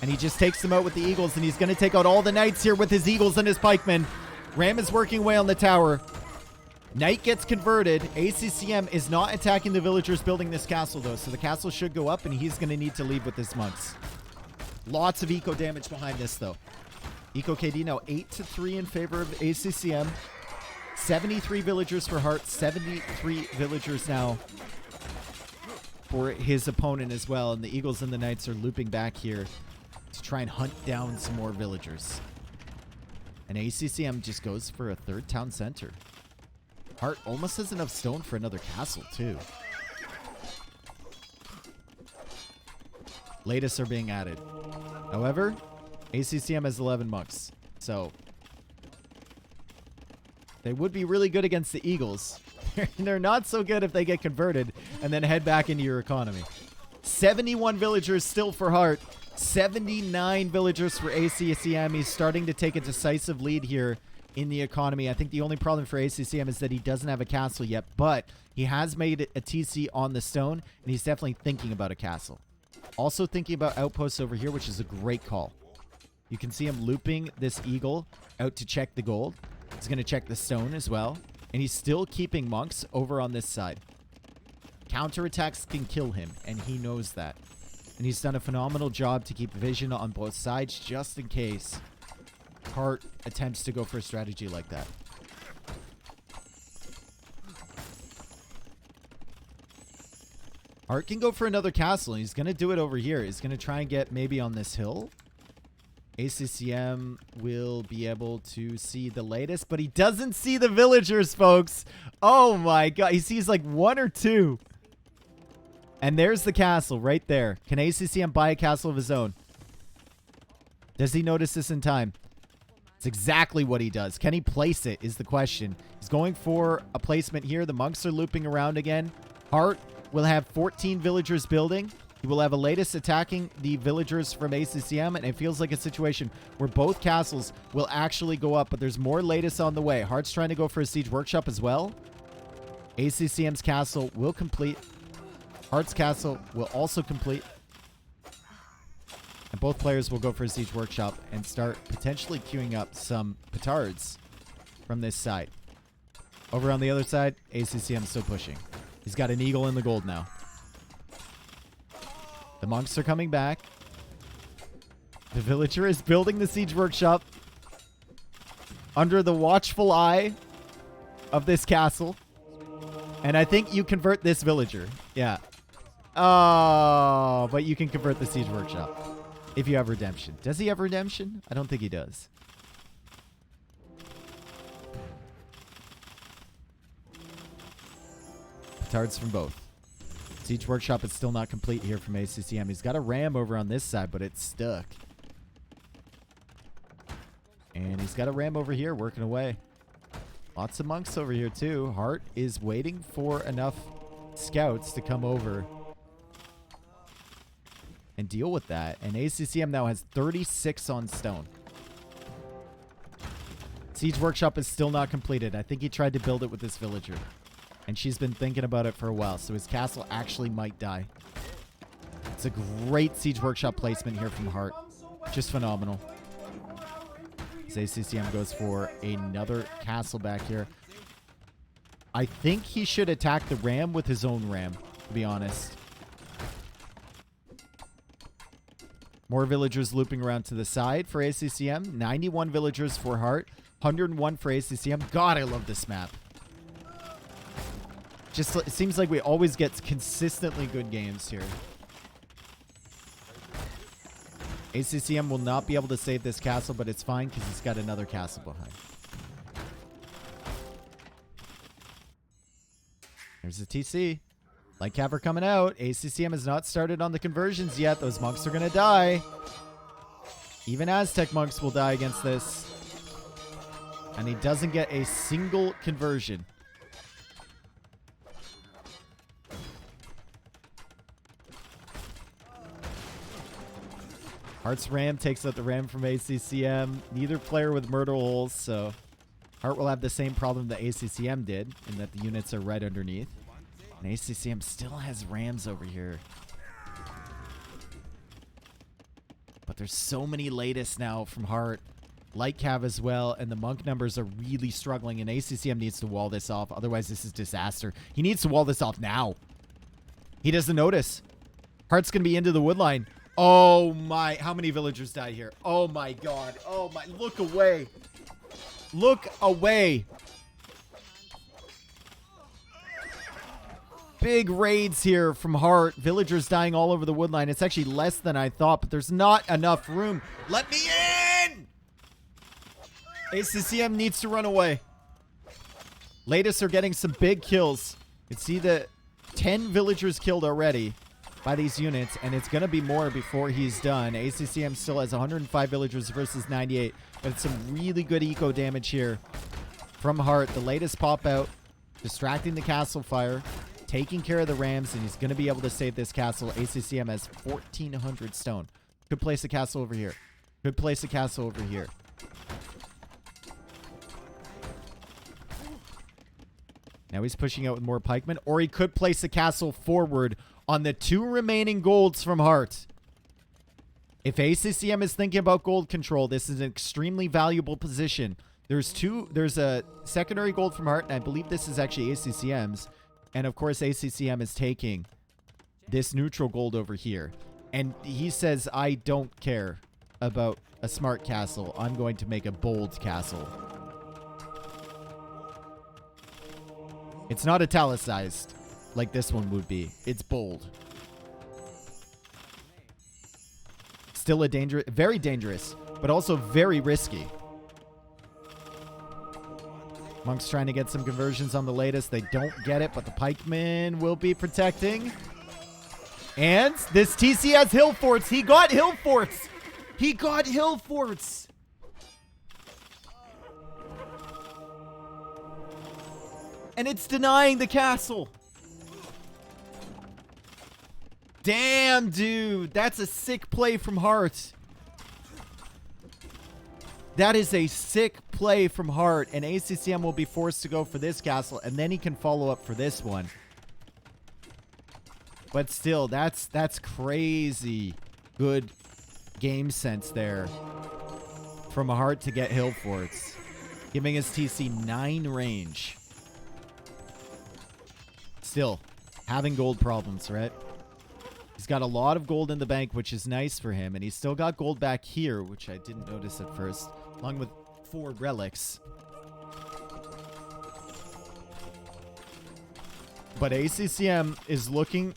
And he just takes them out with the eagles. And he's going to take out all the knights here with his eagles and his pikemen. Ram is working away on the tower. Knight gets converted. ACCM is not attacking the villagers building this castle, though, so the castle should go up, and he's going to need to leave with his monks. Lots of eco damage behind this, though. Eco KD now 8-3 in favor of ACCM. 73 villagers for Hearttt. 73 villagers now for his opponent as well. And the Eagles and the Knights are looping back here to try and hunt down some more villagers. And ACCM just goes for a third town center. Hearttt almost has enough stone for another castle, too. Latest are being added. However, ACCM has 11 monks. So they would be really good against the Eagles. They're not so good if they get converted and then head back into your economy. 71 villagers still for Hearttt. 79 villagers for ACCM. He's starting to take a decisive lead here in the economy. I think the only problem for ACCM is that he doesn't have a castle yet, but he has made a TC on the stone, and he's definitely thinking about a castle. Also thinking about outposts over here, which is a great call. You can see him looping this eagle out to check the gold. He's going to check the stone as well. And he's still keeping monks over on this side. Counterattacks can kill him, and he knows that. And he's done a phenomenal job to keep vision on both sides just in case Hearttt attempts to go for a strategy like that. Hearttt can go for another castle, and he's going to do it over here. He's going to try and get maybe on this hill. ACCM will be able to see the latest, but he doesn't see the villagers, folks. Oh my god. He sees like one or two. And there's the castle right there. Can ACCM buy a castle of his own? Does he notice this in time? It's exactly what he does. Can he place it is the question. He's going for a placement here. The monks are looping around again. Hearttt will have 14 villagers building. He will have a latest attacking the villagers from ACCM, and it feels like a situation where both castles will actually go up, but there's more latest on the way. Heartt's trying to go for a siege workshop as well. ACCM's castle will complete. Heartt's castle will also complete. And both players will go for a siege workshop and start potentially queuing up some petards from this side. Over on the other side, ACCM's still pushing. He's got an eagle in the gold now. The monks are coming back. The villager is building the siege workshop under the watchful eye of this castle. And I think you convert this villager. Yeah. Oh, but you can convert the siege workshop if you have redemption. Does he have redemption? I don't think he does. Petards from both. Siege workshop is still not complete here from ACCM. He's got a ram over on this side, but it's stuck. And he's got a ram over here working away. Lots of monks over here too. Hearttt is waiting for enough scouts to come over and deal with that. And ACCM now has 36 on stone. Siege workshop is still not completed. I think he tried to build it with this villager. And she's been thinking about it for a while, so his castle actually might die. It's a great siege workshop placement here from Hearttt. Just phenomenal. As ACCM goes for another castle back here. I think he should attack the ram with his own ram, to be honest. More villagers looping around to the side for ACCM. 91 villagers for Hearttt. 101 for ACCM. God, I love this map. Just it seems like we always get consistently good games here. ACCM will not be able to save this castle, but it's fine because he's got another castle behind. There's a TC. Light Caver coming out. ACCM has not started on the conversions yet. Those monks are going to die. Even Aztec monks will die against this. And he doesn't get a single conversion. Heartt's ram takes out the ram from ACCM. Neither player with myrtle holes, so Hearttt will have the same problem that ACCM did, in that the units are right underneath. And ACCM still has rams over here. But there's so many latest now from Hearttt. Light Cav as well, and the monk numbers are really struggling, and ACCM needs to wall this off. Otherwise, this is disaster. He needs to wall this off now. He doesn't notice. Heartt's going to be into the wood line. Oh, my. How many villagers died here? Oh, my God. Oh, my. Look away. Look away. Big raids here from Heartt. Villagers dying all over the wood line. It's actually less than I thought, but there's not enough room. Let me in! ACCM needs to run away. Latest are getting some big kills. You can see the 10 villagers killed already by these units, and it's going to be more before he's done. ACCM still has 105 villagers versus 98, but it's some really good eco damage here from Heartt. The latest pop out, distracting the castle fire, taking care of the rams, and he's going to be able to save this castle. ACCM has 1,400 stone. Could place a castle over here. Could place a castle over here. Now he's pushing out with more pikemen, or he could place a castle forward on the 2 remaining golds from Heartt. If ACCM is thinking about gold control, this is an extremely valuable position. There's a secondary gold from Heartt, and I believe this is actually ACCM's. And of course, ACCM is taking this neutral gold over here. And he says, I don't care about a smart castle. I'm going to make a bold castle. It's not italicized like this one would be. It's bold. Still a very dangerous, but also very risky. Monk's trying to get some conversions on the latest. They don't get it, but the pikemen will be protecting. And this TC has hill forts. He got hill forts. He got hill forts. And it's denying the castle. Damn, dude. That's a sick play from Heartt. That is a sick play from Heartt. And ACCM will be forced to go for this castle. And then he can follow up for this one. But still, that's crazy good game sense there from Heartt to get hill forts. Giving his TC 9 range. Still, having gold problems, right? He's got a lot of gold in the bank, which is nice for him. And he's still got gold back here, which I didn't notice at first. Along with 4 relics. But ACCM is looking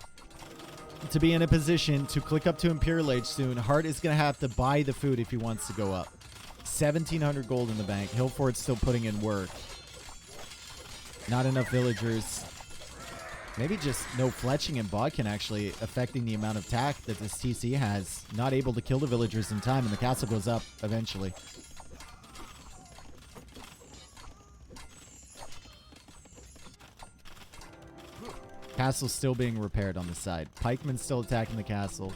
to be in a position to click up to Imperial Age soon. Heartt is going to have to buy the food if he wants to go up. 1,700 gold in the bank. Hillfort's still putting in work. Not enough villagers. Maybe just no fletching and bodkin actually affecting the amount of tack that this TC has. Not able to kill the villagers in time, and the castle goes up eventually. Castle's still being repaired on the side. Pikemen's still attacking the castle.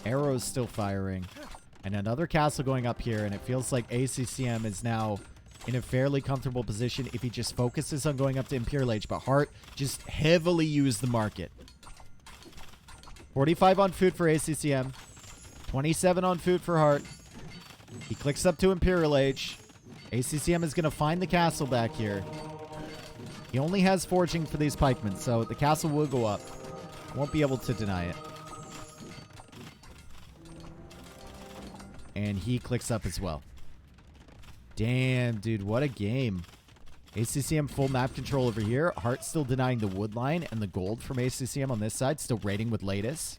Arrows still firing. And another castle going up here, and it feels like ACCM is now in a fairly comfortable position if he just focuses on going up to Imperial Age. But Heartt just heavily used the market. 45 on food for ACCM. 27 on food for Heartt. He clicks up to Imperial Age. ACCM is going to find the castle back here. He only has forging for these pikemen, so the castle will go up. Won't be able to deny it. And he clicks up as well. Damn, dude, what a game. ACCM full map control over here. Heartt still denying the wood line and the gold from ACCM on this side. Still raiding with latest.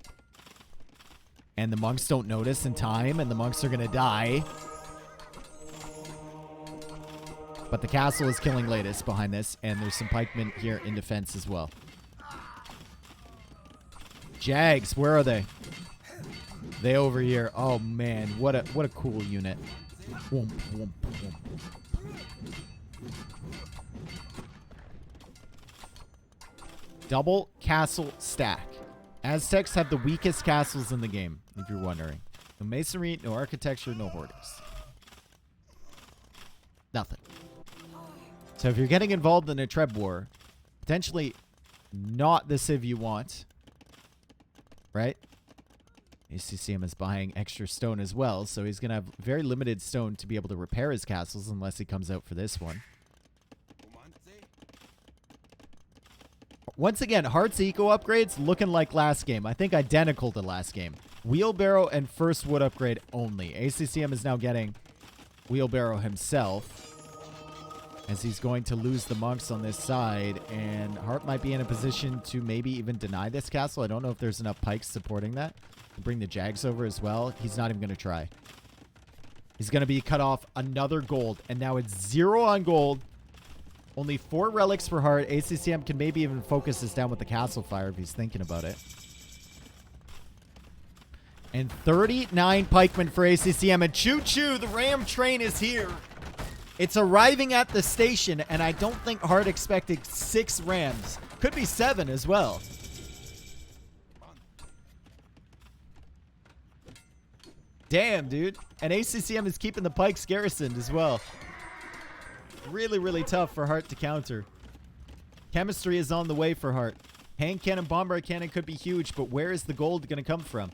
And the monks don't notice in time, and the monks are going to die. But the castle is killing latest behind this, and there's some pikemen here in defense as well. Jags, where are they? They over here. Oh man, what a cool unit. Whoomp, whoomp, whoomp. Double castle stack. Aztecs have the weakest castles in the game, if you're wondering. No masonry, no architecture, no hoardings. Nothing. So if you're getting involved in a Treb war, potentially not the civ you want, right? ACCM is buying extra stone as well, so he's going to have very limited stone to be able to repair his castles unless he comes out for this one. Once again, Heartt's eco upgrades looking like last game. I think identical to last game. Wheelbarrow and first wood upgrade only. ACCM is now getting Wheelbarrow himself, as he's going to lose the monks on this side, and Heartt might be in a position to maybe even deny this castle. I don't know if there's enough pikes supporting that. Bring the Jags over as well. He's not even going to try. He's going to be cut off another gold, and now it's 0 on gold. Only 4 relics for Heartt. ACCM can maybe even focus this down with the castle fire if he's thinking about it. And 39 pikemen for ACCM, and choo-choo, the ram train is here. It's arriving at the station, and I don't think Heartt expected 6 rams. Could be 7 as well. Damn, dude. And ACCM is keeping the pikes garrisoned as well. Really, really tough for Heartt to counter. Chemistry is on the way for Heartt. Hand cannon, bomber cannon could be huge, but where is the gold going to come from?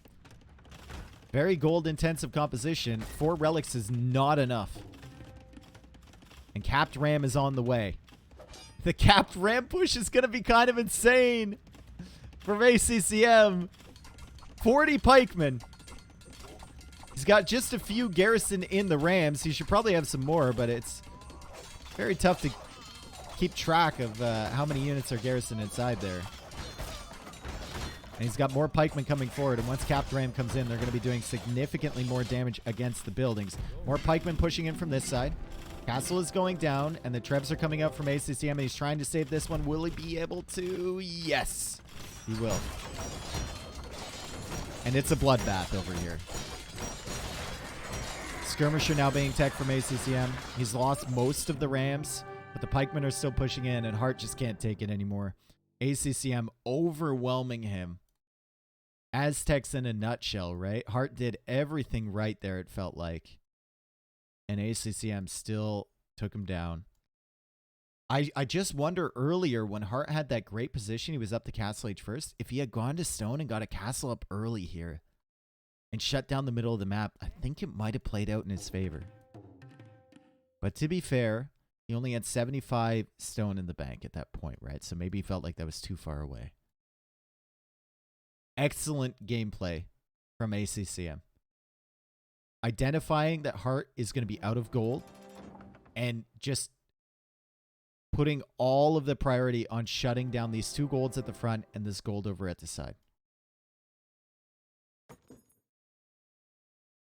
Very gold-intensive composition. 4 relics is not enough. And capped ram is on the way. The capped ram push is going to be kind of insane from ACCM. 40 pikemen. He's got just a few garrison in the rams. He should probably have some more, but it's very tough to keep track of how many units are garrisoned inside there. And he's got more pikemen coming forward, and once capped ram comes in, they're going to be doing significantly more damage against the buildings. More pikemen pushing in from this side. Castle is going down, and the trebs are coming out from ACCM, and he's trying to save this one. Will he be able to? Yes, he will. And it's a bloodbath over here. Skirmisher now being tech from ACCM. He's lost most of the rams, but the pikemen are still pushing in, and Heartt just can't take it anymore. ACCM overwhelming him. Aztecs in a nutshell, right? Heartt did everything right there, it felt like. And ACCM still took him down. I just wonder earlier when Heartt had that great position, he was up the castle age first. If he had gone to stone and got a castle up early here and shut down the middle of the map, I think it might have played out in his favor. But to be fair, he only had 75 stone in the bank at that point, right? So maybe he felt like that was too far away. Excellent gameplay from ACCM. Identifying that Heartt is going to be out of gold and just putting all of the priority on shutting down these 2 golds at the front and this gold over at the side.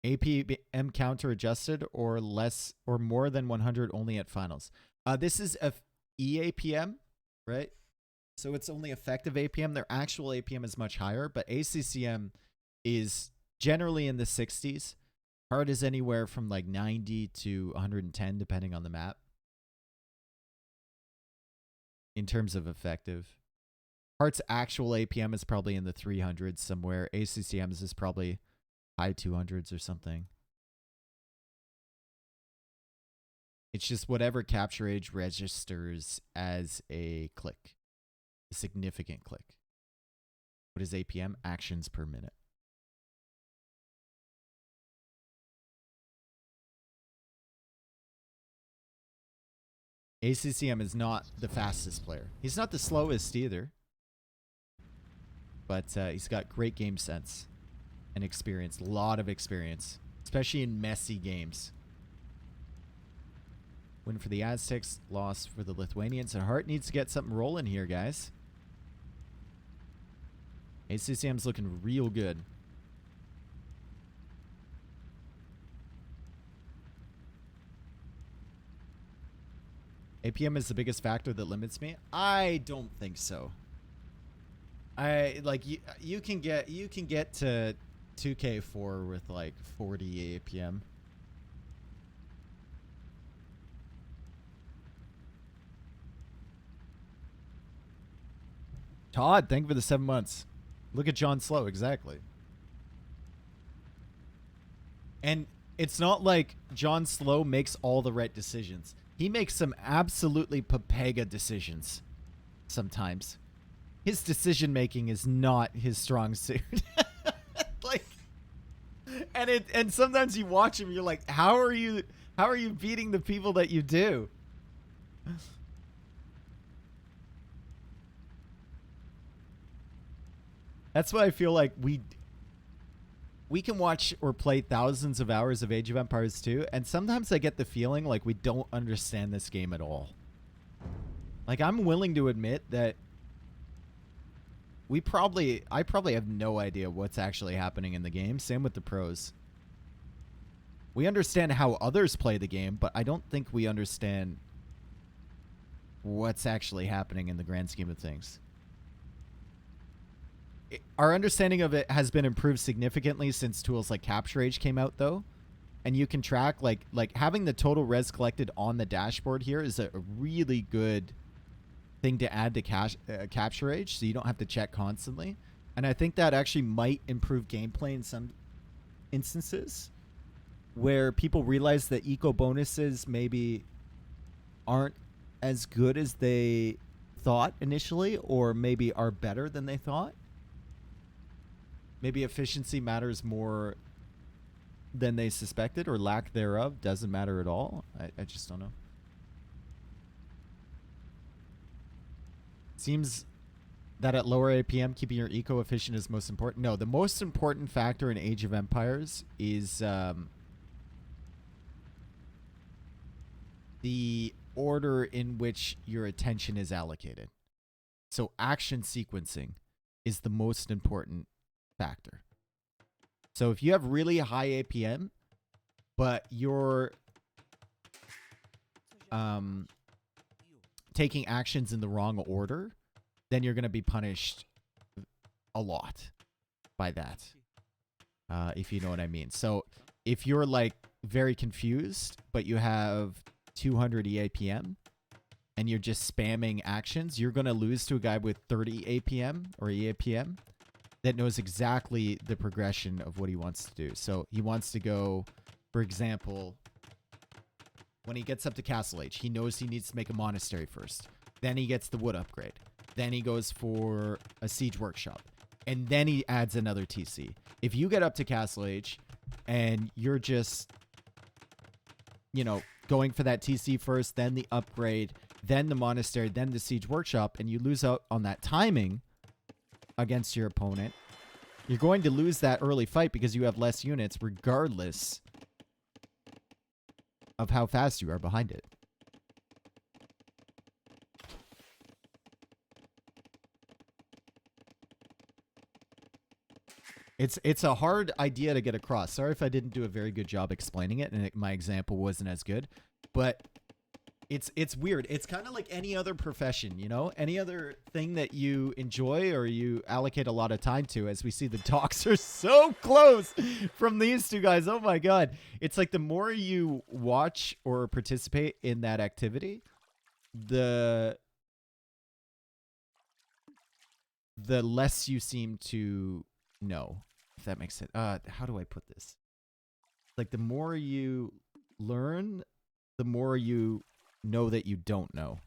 APM counter adjusted or less or more than 100 only at finals. This is a EAPM, right? So it's only effective APM. Their actual APM is much higher, but ACCM is generally in the 60s. Heartt is anywhere from like 90 to 110, depending on the map. In terms of effective. Heartt's actual APM is probably in the 300s somewhere. ACCM's is probably high 200s or something. It's just whatever capture age registers as a click. A significant click. What is APM? Actions per minute. ACCM is not the fastest player. He's not the slowest either. But he's got great game sense and experience. A lot of experience. Especially in messy games. Win for the Aztecs. Loss for the Lithuanians. And Heartt needs to get something rolling here, guys. ACCM's looking real good. APM is the biggest factor that limits me. I don't think so. You can get to 2K4 with like 40 APM. Todd, thank you for the 7 months. Look at John Slow, exactly. And it's not like John Slow makes all the right decisions. He makes some absolutely papega decisions sometimes. His decision making is not his strong suit. Like, And sometimes you watch him, you're like, how are you beating the people that you do? That's why I feel like we can watch or play thousands of hours of Age of Empires 2, and sometimes I get the feeling like we don't understand this game at all. Like, I'm willing to admit that I probably have no idea what's actually happening in the game. Same with the pros. We understand how others play the game, but I don't think we understand what's actually happening in the grand scheme of things. Our understanding of it has been improved significantly since tools like Capture Age came out, though. And you can track, like having the total res collected on the dashboard here is a really good thing to add to Capture Age, so you don't have to check constantly. And I think that actually might improve gameplay in some instances where people realize that eco bonuses maybe aren't as good as they thought initially, or maybe are better than they thought. Maybe efficiency matters more than they suspected, or lack thereof doesn't matter at all. I just don't know. Seems that at lower APM, keeping your eco efficient is most important. No, the most important factor in Age of Empires is the order in which your attention is allocated. So action sequencing is the most important factor. So if you have really high APM, but you're taking actions in the wrong order, then you're going to be punished a lot by that, if you know what I mean. So if you're like very confused, but you have 200 EAPM and you're just spamming actions, you're going to lose to a guy with 30 APM or EAPM that knows exactly the progression of what he wants to do. So he wants to go, for example, when he gets up to Castle Age, he knows he needs to make a monastery first. Then he gets the wood upgrade. Then he goes for a siege workshop. And then he adds another TC. If you get up to Castle Age and you're just, you know, going for that TC first, then the upgrade, then the monastery, then the siege workshop, and you lose out on that timing against your opponent, you're going to lose that early fight because you have less units regardless of how fast you are behind it. It's a hard idea to get across. Sorry if I didn't do a very good job explaining it and my example wasn't as good, but it's weird. It's kind of like any other profession, you know? Any other thing that you enjoy or you allocate a lot of time to. As we see, the docks are so close from these two guys. Oh my god. It's like the more you watch or participate in that activity, the less you seem to know, if that makes sense. How do I put this? Like the more you learn, the more you know that you don't know.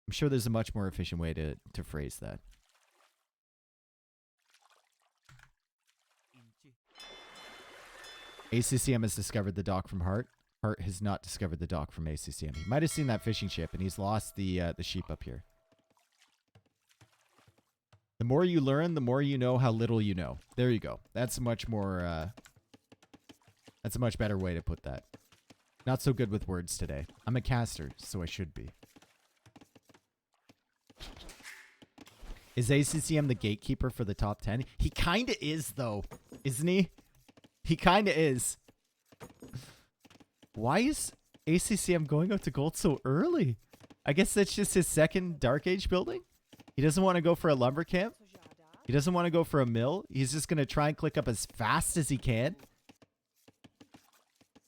I'm sure there's a much more efficient way to phrase that. ACCM has discovered the dock from Hearttt. Hearttt has not discovered the dock from ACCM. He might have seen that fishing ship and he's lost the sheep up here. The more you learn, the more you know how little you know. There you go. That's a much more that's a much better way to put that. Not so good with words today. I'm a caster, so I should be. Is ACCM the gatekeeper for the top 10? He kind of is, though. Isn't he? He kind of is. Why is ACCM going up to gold so early? I guess that's just his second Dark Age building? He doesn't want to go for a lumber camp? He doesn't want to go for a mill? He's just going to try and click up as fast as he can?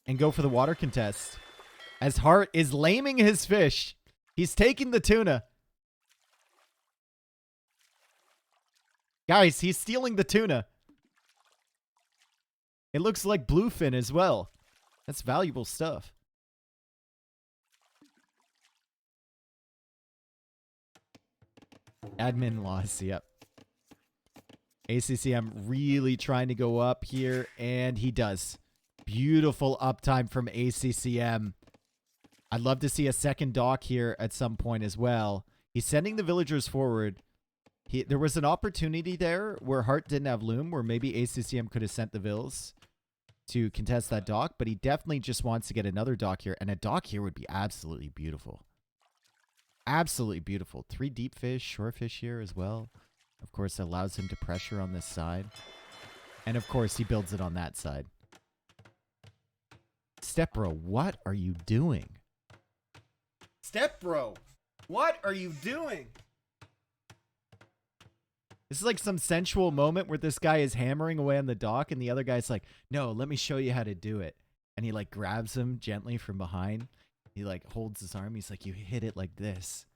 And go for the water contest. As Hearttt is laming his fish. He's taking the tuna. Guys, he's stealing the tuna. It looks like bluefin as well. That's valuable stuff. Admin loss, yep. ACCM really trying to go up here, and he does. Beautiful uptime from ACCM. I'd love to see a second dock here at some point as well. He's sending the villagers forward. There was an opportunity there where Hearttt didn't have loom, where maybe ACCM could have sent the vills to contest that dock, but he definitely just wants to get another dock here, and a dock here would be absolutely beautiful. Absolutely beautiful. 3 deep fish, shore fish here as well. Of course, allows him to pressure on this side. And of course, he builds it on that side. Step bro, what are you doing? Step bro, what are you doing? This is like some sensual moment where this guy is hammering away on the dock and the other guy's like, no, let me show you how to do it. And he like grabs him gently from behind. He like holds his arm. He's like, you hit it like this.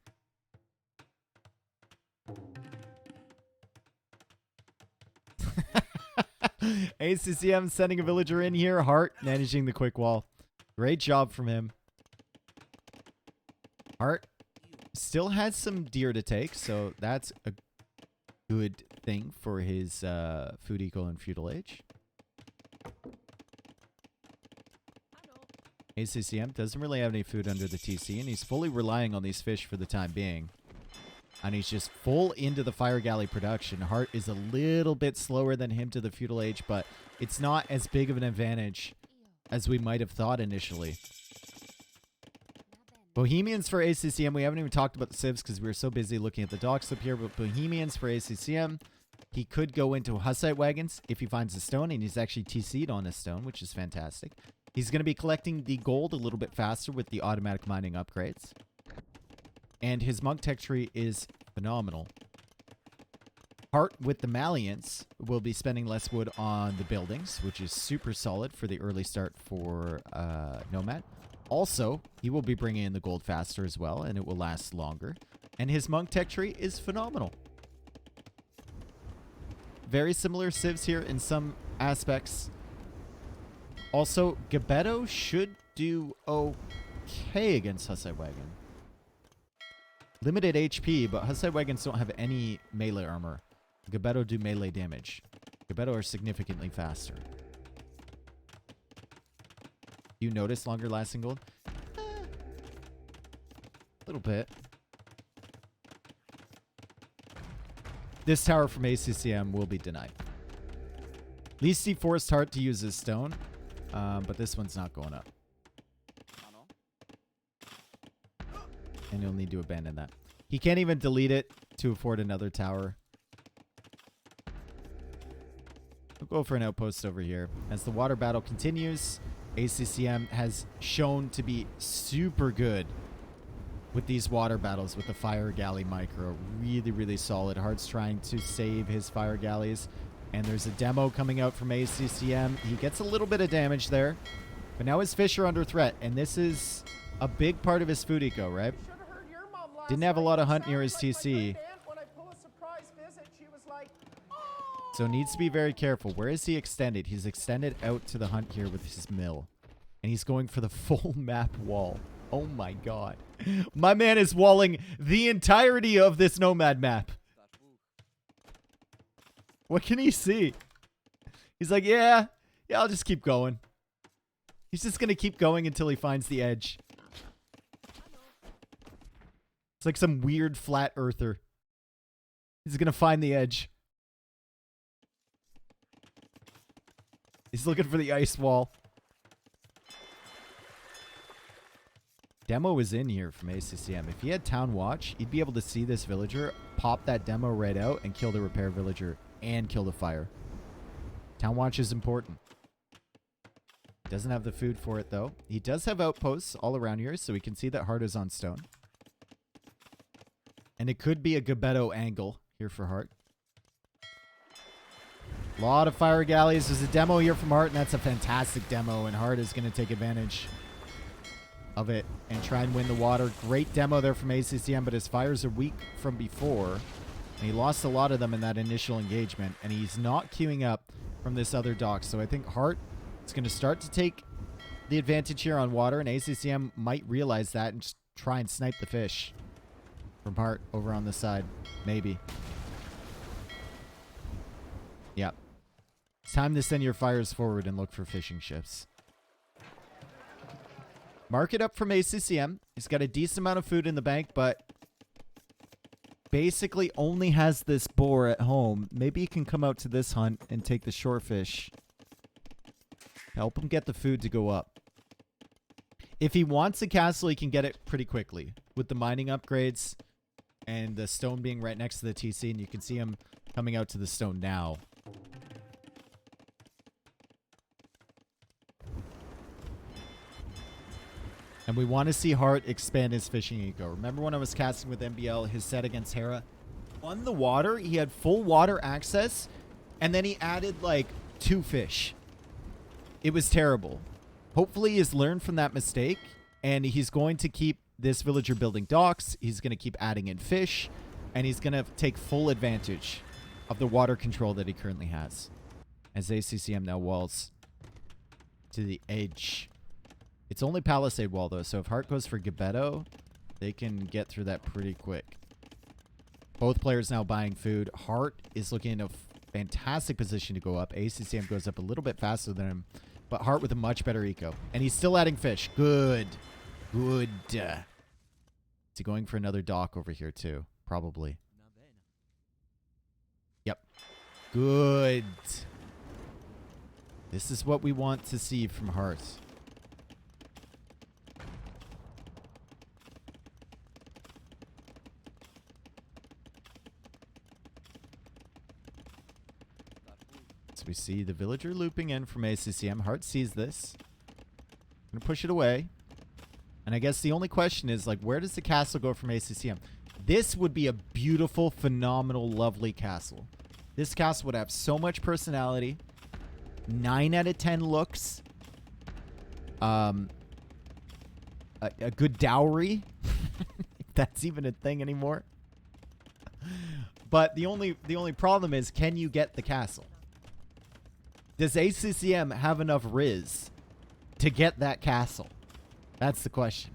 ACCM sending a villager in here. Hearttt managing the quick wall. Great job from him. Hearttt still has some deer to take, so that's a good thing for his food eco and feudal age. ACCM doesn't really have any food under the TC, and he's fully relying on these fish for the time being. And he's just full into the fire galley production. Hearttt is a little bit slower than him to the feudal age, but it's not as big of an advantage as we might have thought initially. Bohemians for ACCM. We haven't even talked about the civs because we were so busy looking at the docks up here, but Bohemians for ACCM. He could go into Hussite wagons if he finds a stone, and he's actually TC'd on a stone, which is fantastic. He's going to be collecting the gold a little bit faster with the automatic mining upgrades. And his monk tech tree is phenomenal. Hearttt with the Malleants will be spending less wood on the buildings, which is super solid for the early start for Nomad. Also, he will be bringing in the gold faster as well, and it will last longer. And his monk tech tree is phenomenal. Very similar civs here in some aspects. Also, Gebetto should do okay against Hussite Wagon. Limited HP, but Hussite Wagons don't have any melee armor. Gebetto do melee damage. Gebetto are significantly faster. You notice longer lasting gold? A little bit. This tower from ACCM will be denied. At least he forced Hearttt to use his stone, but this one's not going up. And he'll need to abandon that. He can't even delete it to afford another tower. We'll go for an outpost over here. As the water battle continues, ACCM has shown to be super good with these water battles with the fire galley micro. Really, really solid. Heartt's trying to save his fire galleys. And there's a demo coming out from ACCM. He gets a little bit of damage there. But now his fish are under threat. And this is a big part of his food eco, right? Didn't have a lot of hunt near his TC. So needs to be very careful. Where is he extended? He's extended out to the hunt here with his mill. And he's going for the full map wall. Oh my god. My man is walling the entirety of this Nomad map. What can he see? He's like, yeah, I'll just keep going. He's just going to keep going until he finds the edge. It's like some weird flat earther. He's going to find the edge. He's looking for the ice wall. Demo is in here from ACCM. If he had Town Watch, he'd be able to see this villager, pop that demo right out, and kill the repair villager and kill the fire. Town Watch is important. Doesn't have the food for it, though. He does have outposts all around here, so we can see that Hearttt is on stone. And it could be a Gebetto angle here for Hearttt. A lot of fire galleys. There's a demo here from Hearttt, and that's a fantastic demo, and Hearttt is going to take advantage of it and try and win the water. Great demo there from ACCM, but his fires are weak from before, and he lost a lot of them in that initial engagement, and he's not queuing up from this other dock. So I think Hearttt is going to start to take the advantage here on water, and ACCM might realize that and just try and snipe the fish from Hearttt over on the side. Maybe. Yeah. It's time to send your fires forward and look for fishing ships. Mark it up from ACCM. He's got a decent amount of food in the bank, but basically only has this boar at home. Maybe he can come out to this hunt and take the shorefish. Help him get the food to go up. If he wants a castle, he can get it pretty quickly with the mining upgrades and the stone being right next to the TC, and you can see him coming out to the stone now. And we want to see Hearttt expand his fishing eco. Remember when I was casting with MBL, his set against Hera? On the water, he had full water access, and then he added like 2 fish. It was terrible. Hopefully he's learned from that mistake, and he's going to keep this villager building docks. He's going to keep adding in fish, and he's going to take full advantage of the water control that he currently has. As ACCM now walls to the edge. It's only Palisade Wall, though, so if Hearttt goes for Gebetto, they can get through that pretty quick. Both players now buying food. Hearttt is looking in a fantastic position to go up. ACCM goes up a little bit faster than him, but Hearttt with a much better eco. And he's still adding fish. Good. Good. Is he going for another dock over here, too? Probably. Yep. Good. This is what we want to see from Hearttt. So we see the villager looping in from ACCM. Hearttt sees this. Gonna push it away. And I guess the only question is, like, where does the castle go from ACCM? This would be a beautiful, phenomenal, lovely castle. This castle would have so much personality. 9 out of 10 looks. A good dowry. If that's even a thing anymore. But the only problem is, can you get the castle? Does ACCM have enough Riz to get that castle? That's the question.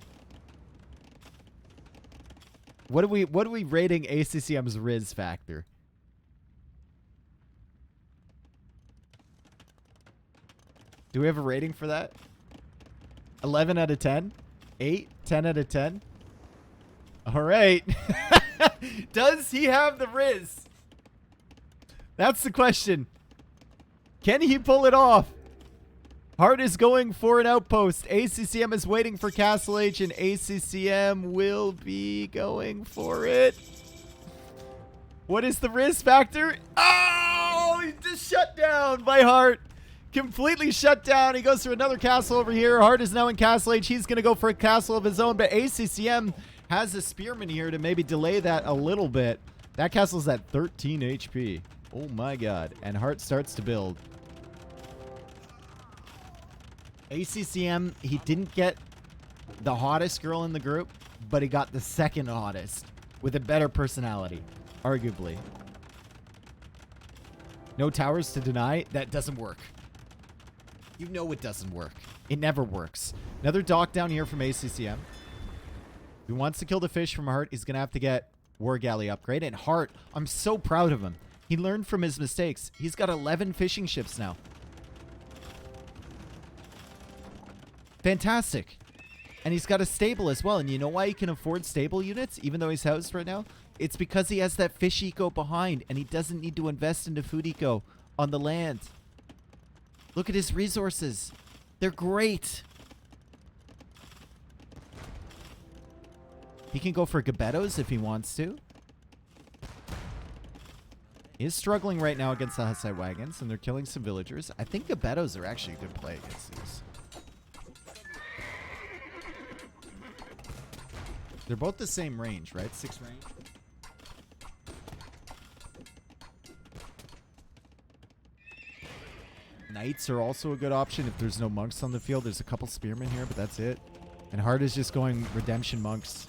What are we rating ACCM's Riz factor? Do we have a rating for that? 11 out of 10? 8? 10 out of 10? All right. Does he have the Riz? That's the question. Can he pull it off? Hearttt is going for an outpost. ACCM is waiting for Castle H, and ACCM will be going for it. What is the Riz factor? Oh, he's just shut down by Hearttt. Completely shut down. He goes for another castle over here. Hearttt is now in Castle H. He's going to go for a castle of his own, but ACCM has a spearman here to maybe delay that a little bit. That castle's at 13 HP. Oh my god. And Hearttt starts to build. ACCM, he didn't get the hottest girl in the group, but he got the second hottest with a better personality, arguably. No towers to deny. That doesn't work. You know it doesn't work. It never works. Another dock down here from ACCM. If he wants to kill the fish from Hearttt, he's going to have to get War Galley upgrade. And Hearttt, I'm so proud of him. He learned from his mistakes. He's got 11 fishing ships now. Fantastic. And he's got a stable as well. And you know why he can afford stable units, even though he's housed right now? It's because he has that fish eco behind, and he doesn't need to invest into food eco on the land. Look at his resources. They're great. He can go for Gebettos if he wants to. He is struggling right now against the Hussite wagons, and they're killing some villagers. I think Gebettos are actually a good play against these. They're both the same range, right? 6 range. Knights are also a good option if there's no monks on the field. There's a couple spearmen here, but that's it. And Hearttt is just going redemption monks.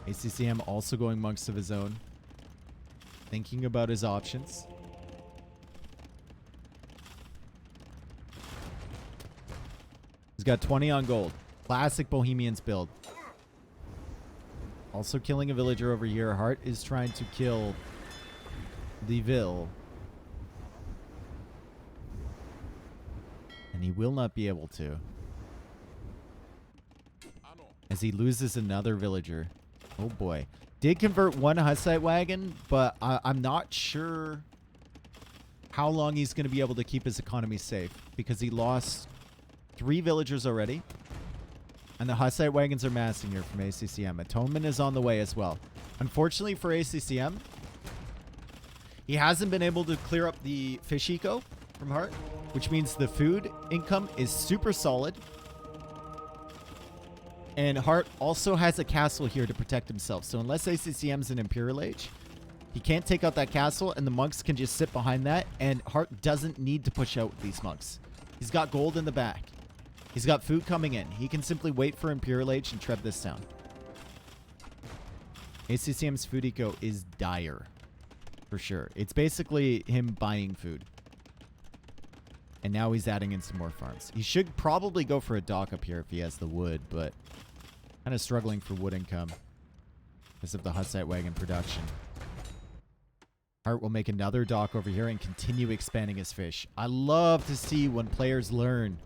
ACCM also going monks of his own. Thinking about his options. He's got 20 on gold. Classic Bohemians build. Also killing a villager over here. Hearttt is trying to kill the Vil. And he will not be able to, as he loses another villager. Oh boy. Did convert one Hussite wagon, but I'm not sure how long he's going to be able to keep his economy safe, because he lost 3 villagers already. And the Hussite wagons are massing here from ACCM. Atonement is on the way as well. Unfortunately for ACCM, he hasn't been able to clear up the fish eco from Hearttt, which means the food income is super solid. And Hearttt also has a castle here to protect himself. So unless ACCM's an Imperial Age, he can't take out that castle, and the monks can just sit behind that, and Hearttt doesn't need to push out with these monks. He's got gold in the back. He's got food coming in. He can simply wait for Imperial Age and treb this down. ACCM's food eco is dire, for sure. It's basically him buying food. And now he's adding in some more farms. He should probably go for a dock up here if he has the wood, but kind of struggling for wood income because of the Hussite wagon production. Hearttt will make another dock over here and continue expanding his fish. I love to see when players learn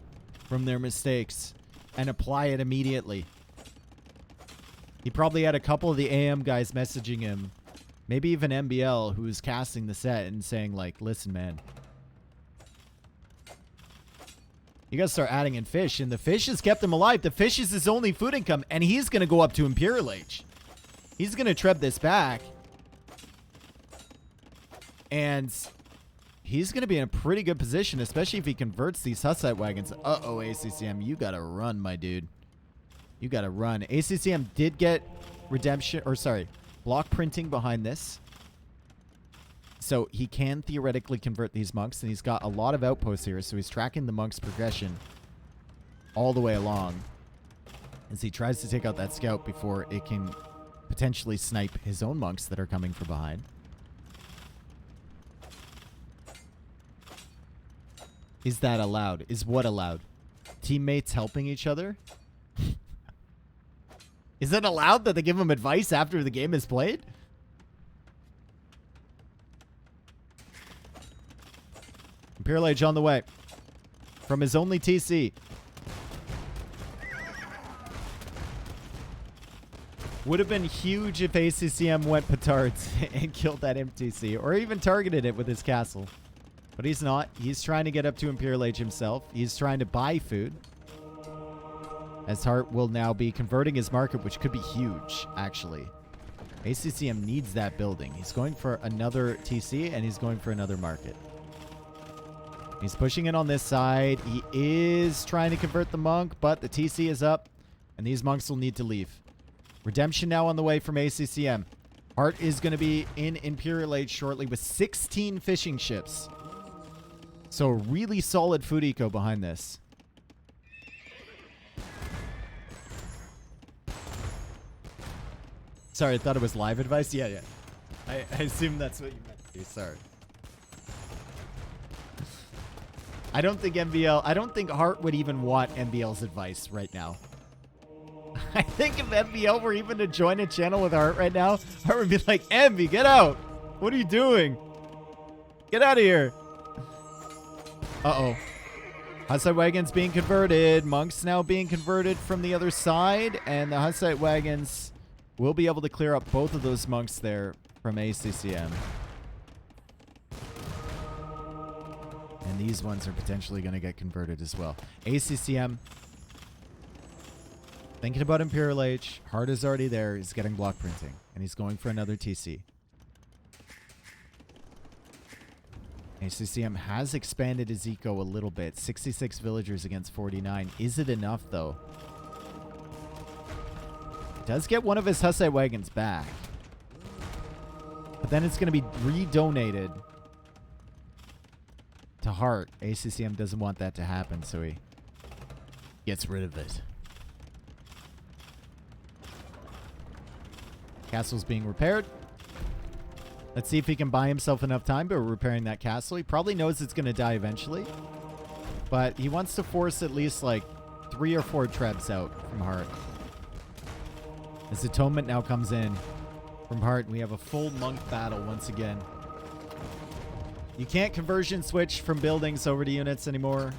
from their mistakes and apply it immediately. He probably had a couple of the AM guys messaging him, maybe even MBL, who was casting the set and saying, like, listen, man, you gotta start adding in fish. And the fish has kept him alive. The fish is his only food income, and he's gonna go up to Imperial Age. He's gonna treb this back. And he's gonna be in a pretty good position, especially if he converts these Hussite wagons. Uh-oh, ACCM, you gotta run, my dude. You gotta run. ACCM did get redemption, or sorry, block printing behind this. So he can theoretically convert these monks, and he's got a lot of outposts here, so he's tracking the monks' progression all the way along as he tries to take out that scout before it can potentially snipe his own monks that are coming from behind. Is that allowed? Is what allowed? Teammates helping each other? Is it allowed that they give him advice after the game is played? Imperial Age on the way from his only TC. Would have been huge if ACCM went petards and killed that MTC, or even targeted it with his castle. But he's not. He's trying to get up to Imperial Age himself. He's trying to buy food, as Hearttt will now be converting his market, which could be huge, actually. ACCM needs that building. He's going for another TC, and he's going for another market. He's pushing in on this side. He is trying to convert the monk, but the TC is up, and these monks will need to leave. Redemption now on the way from ACCM. Hearttt is going to be in Imperial Age shortly with 16 fishing ships. So really solid food eco behind this. Sorry, I thought it was live advice. Yeah. I assume that's what you meant to do. Sorry. I don't think Hearttt would even want MBL's advice right now. I think if MBL were even to join a channel with Hearttt right now, Hearttt would be like, MB, get out. What are you doing? Get out of here. Uh-oh. Hussite wagons being converted. Monks now being converted from the other side. And the Hussite wagons will be able to clear up both of those monks there from ACCM. And these ones are potentially going to get converted as well. ACCM thinking about Imperial Age. Hearttt is already there. He's getting block printing. And he's going for another TC. ACCM has expanded his eco a little bit. 66 villagers against 49. Is it enough, though? Does get one of his Hussite wagons back. But then it's going to be redonated to Hearttt. ACCM doesn't want that to happen, so he gets rid of it. Castle's being repaired. Let's see if he can buy himself enough time by repairing that castle. He probably knows it's going to die eventually, but he wants to force at least like 3 or 4 trebs out from Hearttt. As Atonement now comes in from Hearttt, we have a full monk battle once again. You can't conversion switch from buildings over to units anymore.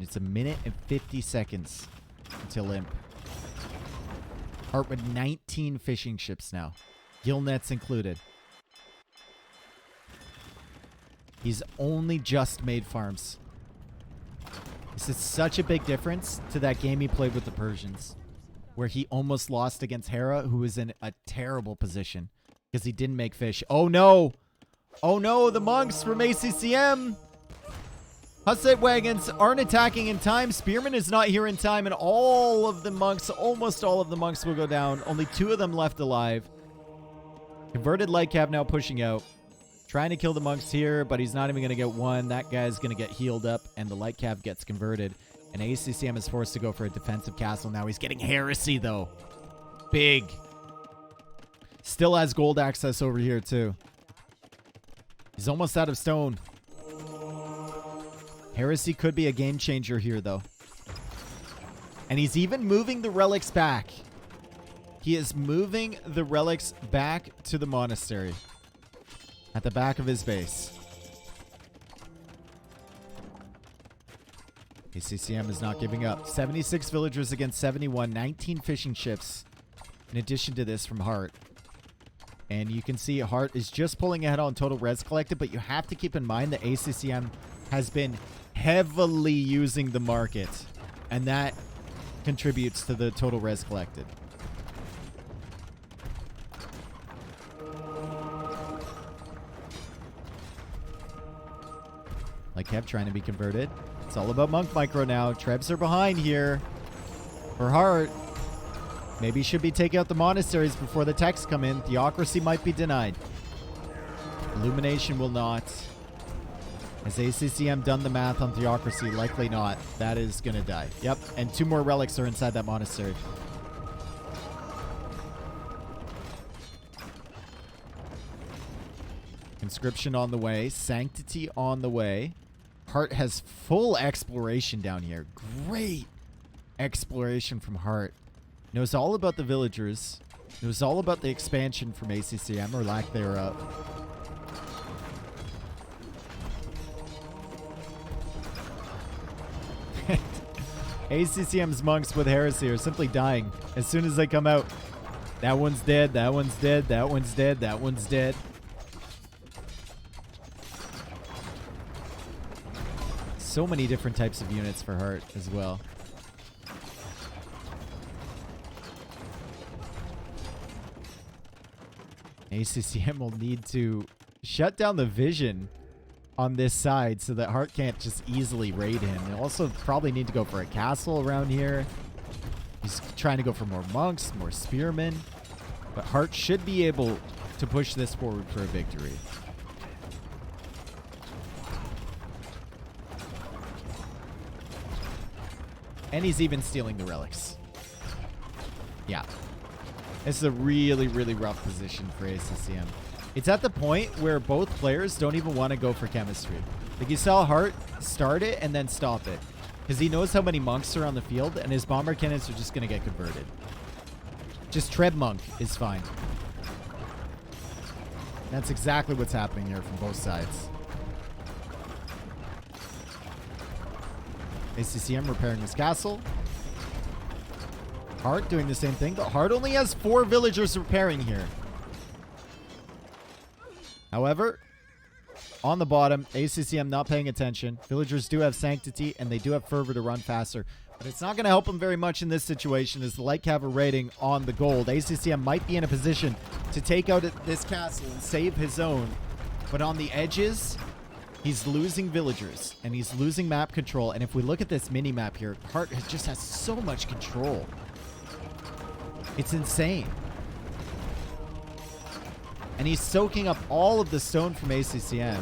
It's a minute and 50 seconds until Imp. Hearttt with 19 fishing ships now. Gill nets included. He's only just made farms. This is such a big difference to that game he played with the Persians, where he almost lost against Hera, who was in a terrible position because he didn't make fish. Oh no! Oh no, the monks from ACCM! Hussite wagons aren't attacking in time. Spearman is not here in time, and all of the monks, almost all of the monks will go down. Only 2 of them left alive. Converted light cab now pushing out. Trying to kill the monks here, but he's not even going to get one. That guy's going to get healed up, and the light cab gets converted. And ACCM is forced to go for a defensive castle now. He's getting heresy, though. Big. Still has gold access over here, too. He's almost out of stone. Heresy could be a game changer here, though. And he's even moving the relics back. He is moving the relics back to the monastery at the back of his base. ACCM is not giving up. 76 villagers against 71. 19 fishing ships in addition to this from Hearttt. And you can see Hearttt is just pulling ahead on total res collected, but you have to keep in mind that ACCM has been heavily using the market, and that contributes to the total res collected. Like kept trying to be converted. It's all about monk micro now. Trebs are behind here for Hearttt. Maybe should be taking out the monasteries before the techs come in. Theocracy might be denied. Illumination will not. Has ACCM done the math on Theocracy? Likely not. That is going to die. Yep, and 2 more relics are inside that monastery. Conscription on the way. Sanctity on the way. Hearttt has full exploration down here. Great exploration from Hearttt. Knows all about the villagers. Knows all about the expansion from ACCM, or lack thereof. ACCM's monks with heresy are simply dying as soon as they come out. That one's dead, that one's dead, that one's dead, that one's dead. So many different types of units for Hearttt as well. ACCM will need to shut down the vision on this side so that Hearttt can't just easily raid him. They also probably need to go for a castle around here. He's trying to go for more monks, more spearmen. But Hearttt should be able to push this forward for a victory. And he's even stealing the relics. Yeah. This is a really, really rough position for ACCM. It's at the point where both players don't even want to go for chemistry. Like, you saw Hearttt start it and then stop it, because he knows how many monks are on the field, and his bomber cannons are just going to get converted. Just Treb Monk is fine. That's exactly what's happening here from both sides. ACCM repairing his castle. Hearttt doing the same thing, but Hearttt only has 4 villagers repairing here. However, on the bottom, ACCM not paying attention. Villagers do have Sanctity, and they do have Fervor to run faster. But it's not going to help them very much in this situation as the Light Cav are raiding on the gold. ACCM might be in a position to take out this castle and save his own. But on the edges, he's losing villagers, and he's losing map control. And if we look at this mini-map here, Hearttt just has so much control. It's insane. And he's soaking up all of the stone from ACCM.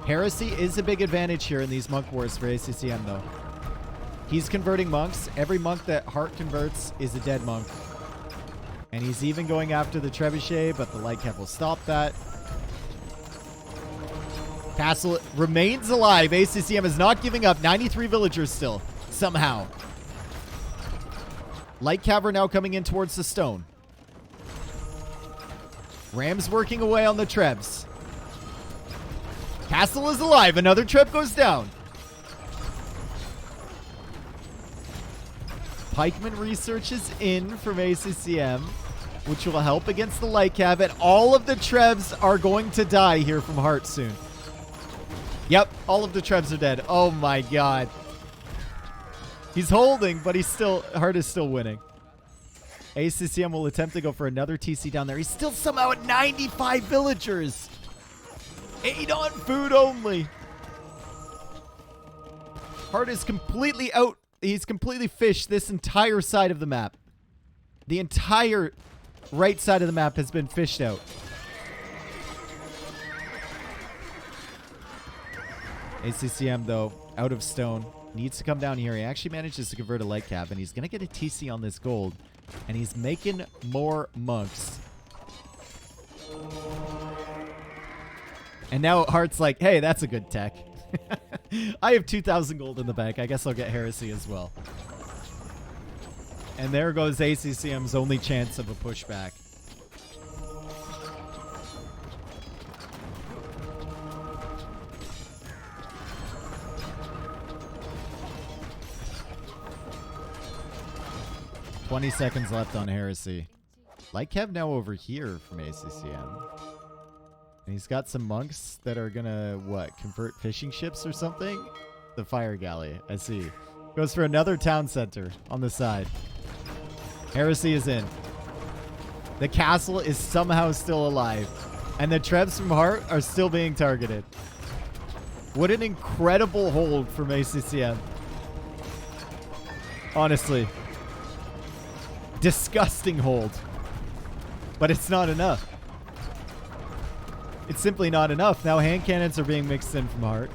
Heresy is a big advantage here in these monk wars for ACCM, though. He's converting monks. Every monk that Hearttt converts is a dead monk. And he's even going after the trebuchet, but the light cap will stop that. Castle remains alive. ACCM is not giving up. 93 villagers still, somehow. Light cav are now coming in towards the stone. Rams working away on the Trebs. Castle is alive. Another trip goes down. Pikeman research is in from ACCM, which will help against the light cab. And all of the Trebs are going to die here from Hearttt soon. Yep, all of the Trebs are dead. Oh my god. He's holding, but Hearttt is still winning. ACCM will attempt to go for another TC down there. He's still somehow at 95 villagers. 8 on food only. Hearttt is completely out. He's completely fished this entire side of the map. The entire right side of the map has been fished out. ACCM, though, out of stone. Needs to come down here. He actually manages to convert a light cab, and he's going to get a TC on this gold. And he's making more monks. And now Heartt's like, hey, that's a good tech. I have 2,000 gold in the bank. I guess I'll get heresy as well. And there goes ACCM's only chance of a pushback. $20 seconds left on heresy. Light cab now over here from ACCM. And he's got some monks that are gonna, what, convert fishing ships or something? The fire galley, I see. Goes for another town center on the side. Heresy is in. The castle is somehow still alive. And the Trebs from Hearttt are still being targeted. What an incredible hold from ACCM. Honestly. Disgusting hold. But it's not enough. It's simply not enough. Now hand cannons are being mixed in from Hearttt.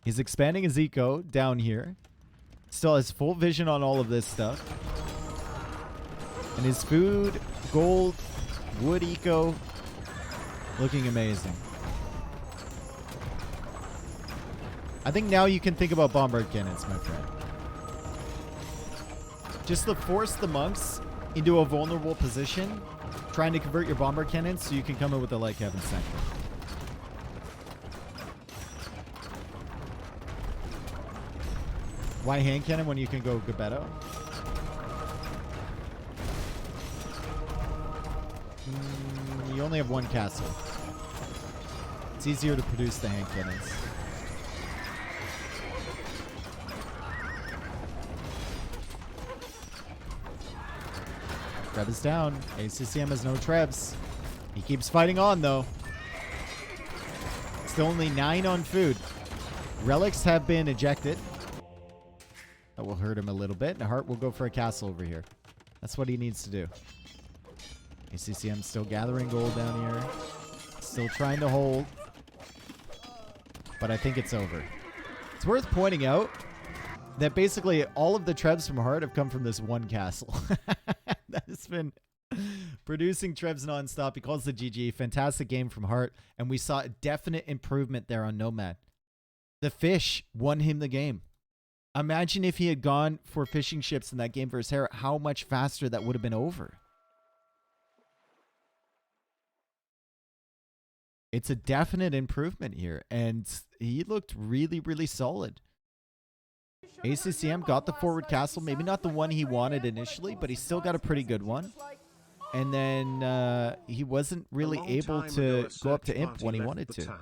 He's expanding his eco down here. Still has full vision on all of this stuff. And his food, gold, wood eco, looking amazing. I think now you can think about bombard cannons, my friend. Just to force the monks into a vulnerable position, trying to convert your bombard cannons so you can come in with the light cab and sank them. Why hand cannon when you can go Gabetto? You only have one castle. It's easier to produce the hand cannons. Treb is down. ACCM has no Trebs. He keeps fighting on, though. Still only 9 on food. Relics have been ejected. That will hurt him a little bit. And Hearttt will go for a castle over here. That's what he needs to do. ACCM still gathering gold down here. Still trying to hold. But I think it's over. It's worth pointing out that basically all of the Trebs from Hearttt have come from this one castle. That has been producing Trebs nonstop. He calls the GG. Fantastic game from Hearttt. And we saw a definite improvement there on Nomad. The fish won him the game. Imagine if he had gone for fishing ships in that game versus Hera, how much faster that would have been over. It's a definite improvement here. And he looked really, really solid. ACCM got the forward castle. Maybe not the one he wanted initially, but he still got a pretty good one. And then he wasn't really able to go up to Imp when he wanted to.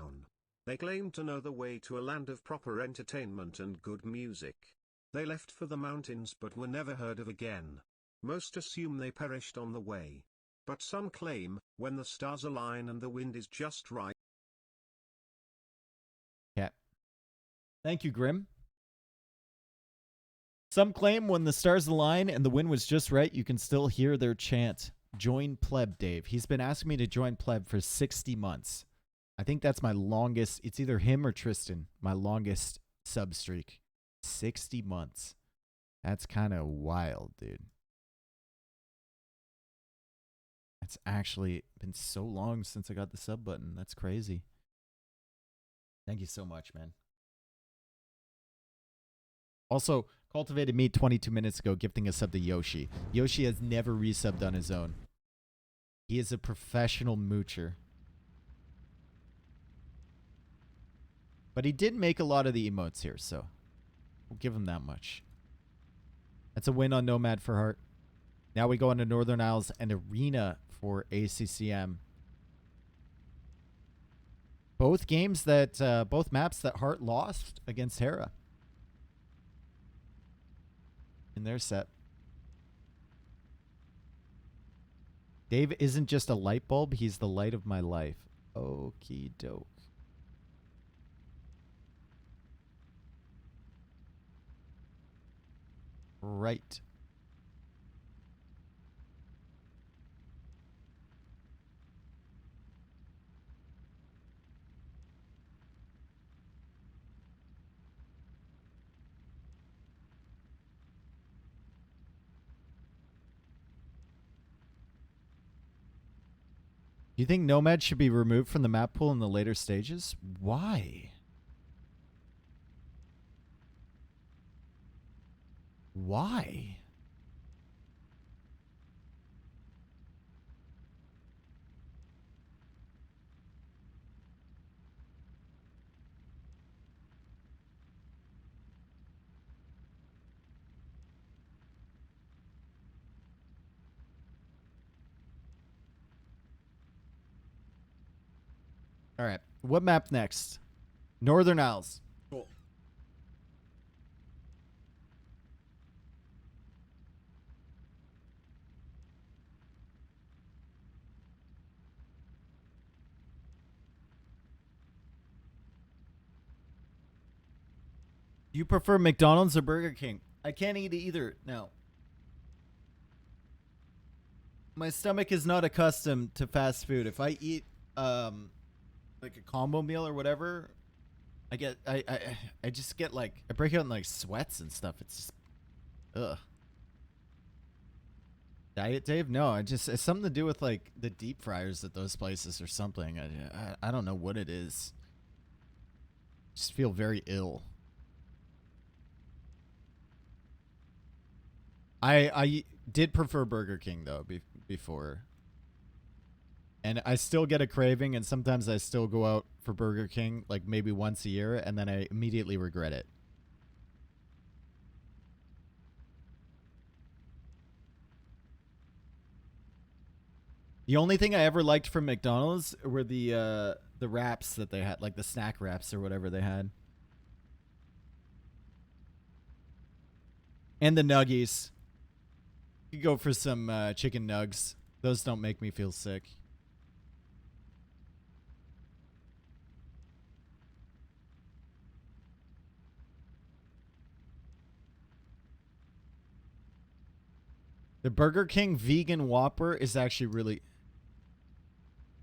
They claimed to know the way to a land of proper entertainment and good music. They left for the mountains but were never heard of again. Most assume they perished on the way. But some claim, when the stars align and the wind is just right.
Yeah. Thank you, Grim. Some claim when the stars align and the wind was just right, you can still hear their chant. Join Pleb, Dave. He's been asking me to join Pleb for 60 months. I think that's my longest. It's either him or Tristan. My longest sub streak. 60 months. That's kind of wild, dude. It's actually been so long since I got the sub button. That's crazy. Thank you so much, man. Also, Cultivated Meat 22 minutes ago gifting a sub to Yoshi. Yoshi has never resubbed on his own. He is a professional moocher. But he did make a lot of the emotes here, so we'll give him that much. That's a win on Nomad for Hearttt. Now we go into Northern Isles and Arena for ACCM. Both games that, both maps that Hearttt lost against Hera in their set. Dave isn't just a light bulb, he's the light of my life. Okie doke. Right. Do you think Nomad should be removed from the map pool in the later stages? Why? Why? All right. What map next? Northern Isles. Cool. You prefer McDonald's or Burger King? I can't eat either. No. My stomach is not accustomed to fast food. If I eat like a combo meal or whatever, I just get like I break out in like sweats and stuff. It's just ugh. Diet Dave? No, it's something to do with like the deep fryers at those places or something. I don't know what it is. Just feel very ill. I did prefer Burger King though before. And I still get a craving, and sometimes I still go out for Burger King, like maybe once a year, and then I immediately regret it. The only thing I ever liked from McDonald's were the wraps that they had, like the snack wraps or whatever they had. And the nuggies. You could go for some chicken nugs. Those don't make me feel sick. The Burger King vegan Whopper is actually really...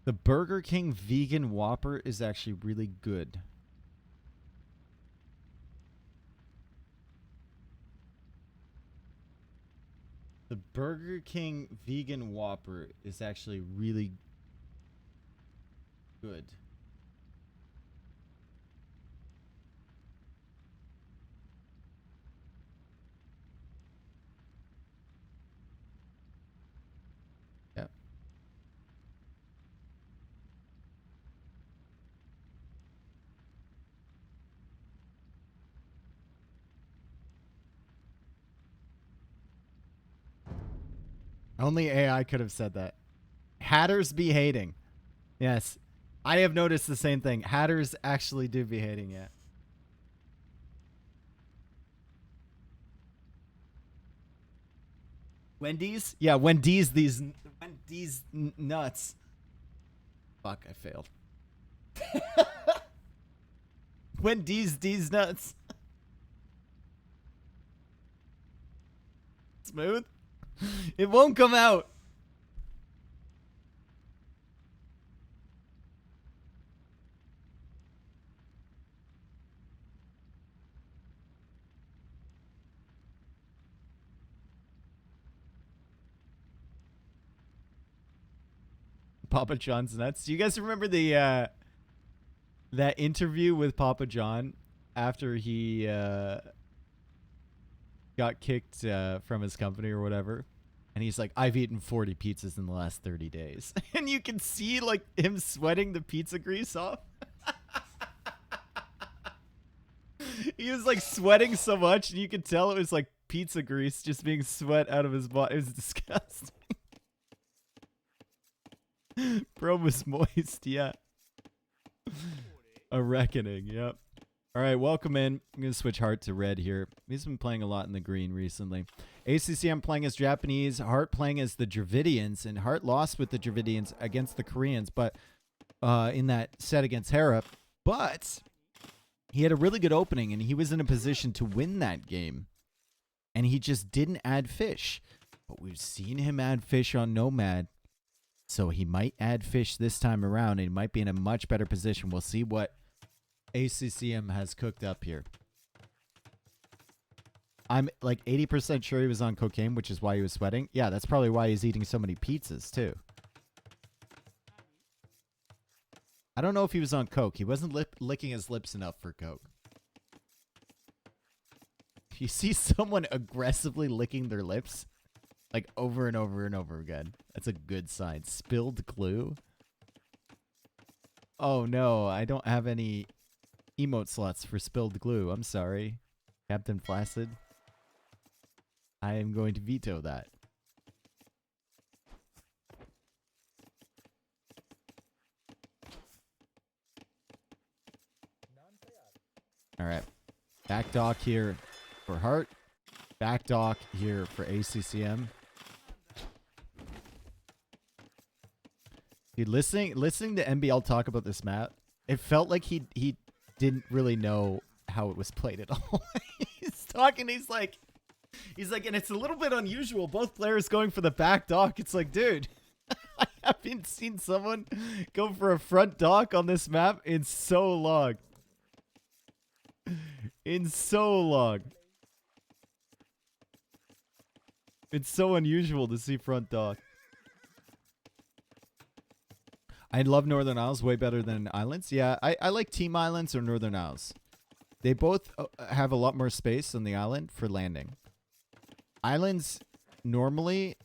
The Burger King vegan Whopper is actually really good. The Burger King vegan Whopper is actually really good. Yep. Only AI could have said that. Hatters be hating. Yes. I have noticed the same thing. Hatters actually do be hating, yeah. Wendy's? Yeah, Wendy's nuts. Fuck, I failed. Wendy's nuts. Smooth? It won't come out. Papa John's nuts. Do you guys remember the that interview with Papa John after he got kicked from his company or whatever? And he's like, I've eaten 40 pizzas in the last 30 days. And you can see like him sweating the pizza grease off. He was like sweating so much, and you could tell it was like pizza grease just being sweat out of his body. It was disgusting. Bro was moist, yeah. A reckoning, yep. All right, welcome in. I'm going to switch Hearttt to red here. He's been playing a lot in the green recently. ACCM playing as Japanese, Hearttt playing as the Dravidians, and Hearttt lost with the Dravidians against the Koreans, but in that set against Hera. But he had a really good opening, and he was in a position to win that game, and he just didn't add fish. But we've seen him add fish on Nomad, so he might add fish this time around, and he might be in a much better position. We'll see what ACCM has cooked up here. I'm like 80% sure he was on cocaine, which is why he was sweating. Yeah, that's probably why he's eating so many pizzas, too. I don't know if he was on coke. He wasn't licking his lips enough for coke. If you see someone aggressively licking their lips, like over and over and over again, that's a good sign. Spilled glue? Oh, no, I don't have any emote slots for spilled glue. I'm sorry, Captain Flaccid. I am going to veto that. All right. Back dock here for Hearttt. Back dock here for ACCM. Dude, listening to MBL talk about this map, it felt like he didn't really know how it was played at all. He's talking, he's like, and it's a little bit unusual. Both players going for the back dock. It's like, dude, I haven't seen someone go for a front dock on this map in so long. In so long. It's so unusual to see front dock. I love Northern Isles way better than Islands. Yeah, I like Team Islands or Northern Isles. They both have a lot more space on the island for landing. Islands normally,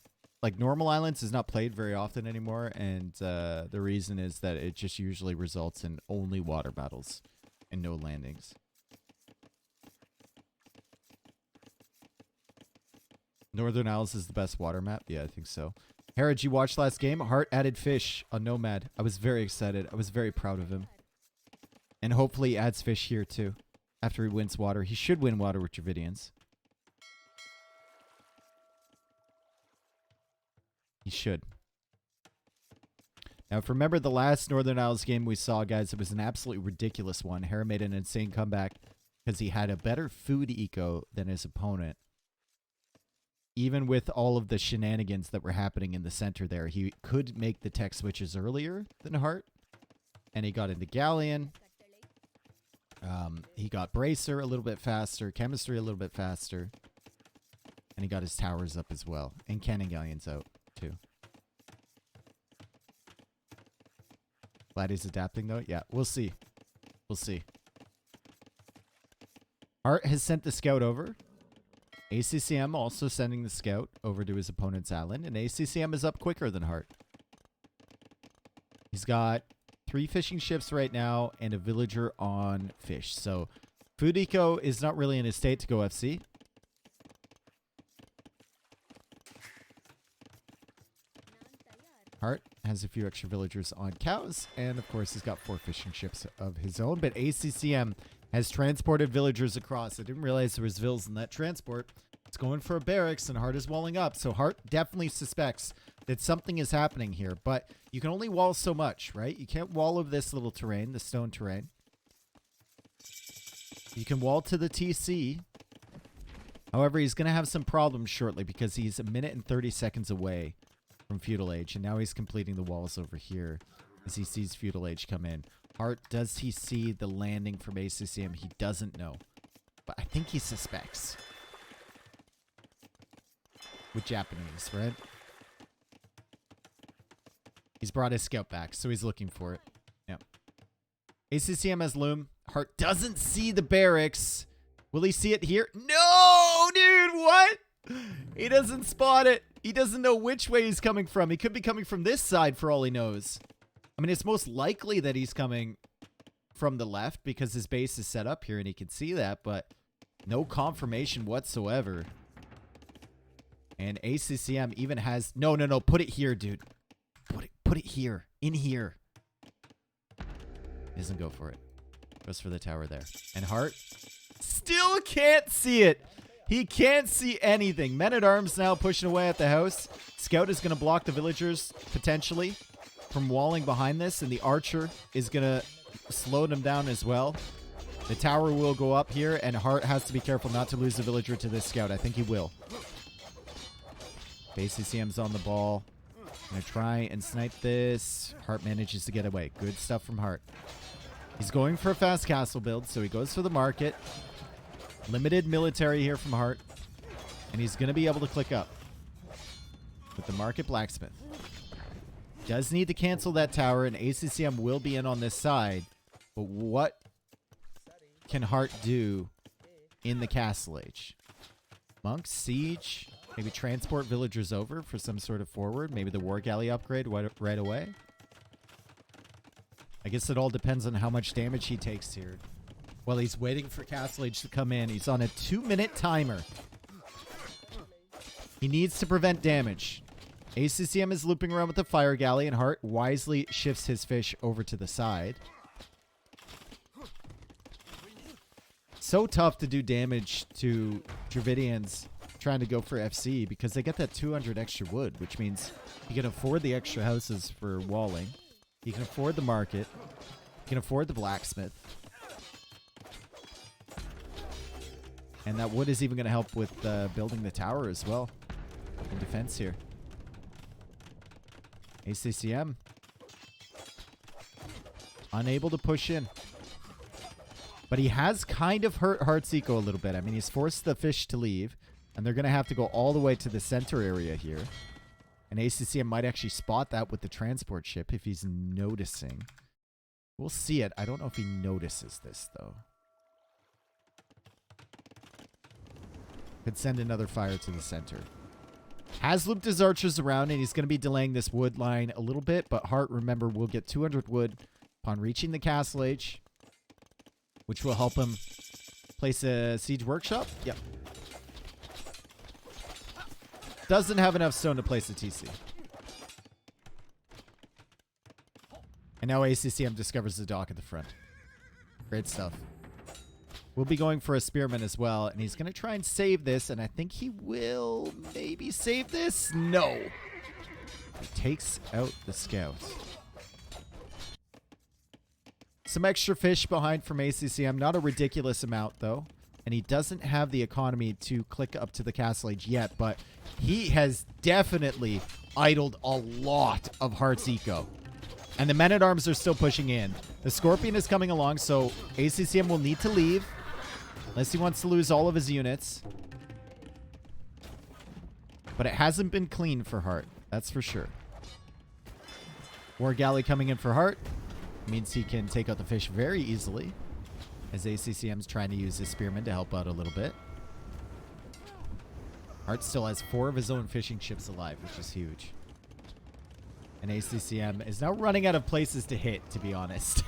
like normal islands, is not played very often anymore, and the reason is that it just usually results in only water battles and no landings. Northern Isles is the best water map? Yeah, I think so. Hera, did you watch last game? Hearttt added fish on Nomad. I was very excited. I was very proud of him. And hopefully he adds fish here too. After he wins water. He should win water with Dravidians. He should. Now, if you remember the last Northern Isles game we saw, guys, it was an absolutely ridiculous one. Hera made an insane comeback because he had a better food eco than his opponent. Even with all of the shenanigans that were happening in the center there, he could make the tech switches earlier than Hearttt. And he got into Galleon. He got Bracer a little bit faster. Chemistry a little bit faster. And he got his towers up as well. And Cannon Galleon's out, too. Glad he's adapting, though. Yeah, we'll see. We'll see. Hearttt has sent the scout over. ACCM also sending the scout over to his opponent's island, and ACCM is up quicker than Hearttt. He's got 3 fishing ships right now and a villager on fish. So food eco is not really in a state to go FC. Hearttt has a few extra villagers on cows, and of course he's got 4 fishing ships of his own, but ACCM has transported villagers across. I didn't realize there was vills in that transport. It's going for a barracks, and Hearttt is walling up. So Hearttt definitely suspects that something is happening here. But you can only wall so much, right? You can't wall over this little terrain, the stone terrain. You can wall to the TC. However, he's going to have some problems shortly because he's a minute and 30 seconds away from Feudal Age. And now he's completing the walls over here as he sees Feudal Age come in. Hearttt, does he see the landing from ACCM? He doesn't know. But I think he suspects. With Japanese, right? He's brought his scout back, so he's looking for it. Yeah. ACCM has Loom. Hearttt doesn't see the barracks. Will he see it here? No, dude, what? He doesn't spot it. He doesn't know which way he's coming from. He could be coming from this side for all he knows. I mean, it's most likely that he's coming from the left because his base is set up here and he can see that, but no confirmation whatsoever. And ACCM even has... No, put it here, dude. Put it here. In here. Doesn't go for it. Goes for the tower there. And Hearttt still can't see it. He can't see anything. Men-at-Arms now pushing away at the house. Scout is going to block the villagers, potentially, from walling behind this. And the Archer is going to slow them down as well. The tower will go up here, and Hearttt has to be careful not to lose the villager to this Scout. I think he will. ACCM's on the ball. Going to try and snipe this. Hearttt manages to get away. Good stuff from Hearttt. He's going for a fast castle build, so he goes for the market. Limited military here from Hearttt. And he's going to be able to click up with the market blacksmith. Does need to cancel that tower, and ACCM will be in on this side. But what can Hearttt do in the castle age? Monk, siege, maybe transport villagers over for some sort of forward. Maybe the war galley upgrade right away. I guess it all depends on how much damage he takes here. While he's waiting for Castle Age to come in, he's on a 2-minute timer. He needs to prevent damage. ACCM is looping around with the fire galley, and Hearttt wisely shifts his fish over to the side. So tough to do damage to Dravidians trying to go for FC because they get that 200 extra wood, which means you can afford the extra houses for walling. You can afford the market. You can afford the blacksmith. And that wood is even going to help with building the tower as well in defense here. ACCM unable to push in. But he has kind of hurt Heartt's eco a little bit. I mean, he's forced the fish to leave. And they're going to have to go all the way to the center area here. And ACCM might actually spot that with the transport ship if he's noticing. We'll see it. I don't know if he notices this, though. Could send another fire to the center. Has looped his archers around, and he's going to be delaying this wood line a little bit. But Hearttt, remember, will get 200 wood upon reaching the castle age, which will help him place a siege workshop. Yep. Doesn't have enough stone to place a TC. And now ACCM discovers the dock at the front. Great stuff. We'll be going for a spearman as well. And he's going to try and save this. And I think he will maybe save this. No. He takes out the scout. Some extra fish behind from ACCM. Not a ridiculous amount, though. And he doesn't have the economy to click up to the castle age yet, but he has definitely idled a lot of Heartt's eco. And the men-at-arms are still pushing in. The Scorpion is coming along, so ACCM will need to leave. Unless he wants to lose all of his units. But it hasn't been clean for Hearttt, that's for sure. War Galley coming in for Hearttt. Means he can take out the fish very easily. As ACCM's trying to use his spearman to help out a little bit. Hearttt still has 4 of his own fishing ships alive, which is huge. And ACCM is now running out of places to hit, to be honest.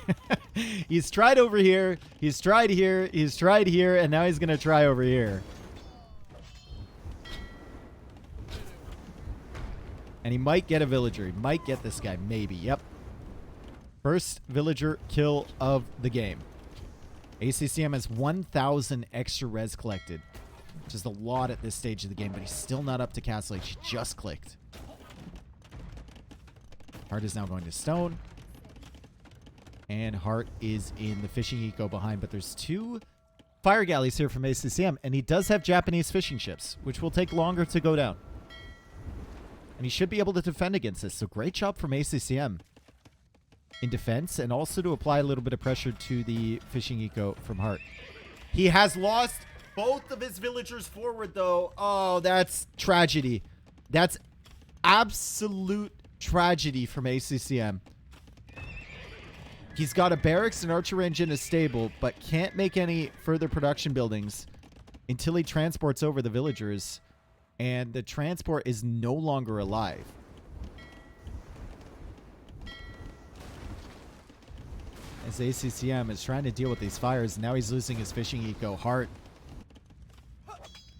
He's tried over here, he's tried here, he's tried here, and now he's going to try over here. And he might get a villager. He might get this guy, maybe. Yep. First villager kill of the game. ACCM has 1,000 extra res collected, which is a lot at this stage of the game, but he's still not up to castle age. He just clicked. Hearttt is now going to stone. And Hearttt is in the fishing eco behind, but there's 2 fire galleys here from ACCM, and he does have Japanese fishing ships, which will take longer to go down. And he should be able to defend against this, so great job from ACCM. In defense, and also to apply a little bit of pressure to the fishing eco from Hearttt. He has lost both of his villagers forward, though. Oh, that's tragedy. That's absolute tragedy from ACCM. He's got a barracks and archer range in his stable, but can't make any further production buildings until he transports over the villagers. And the transport is no longer alive. as ACCM is trying to deal with these fires. Now he's losing his fishing eco. Hearttt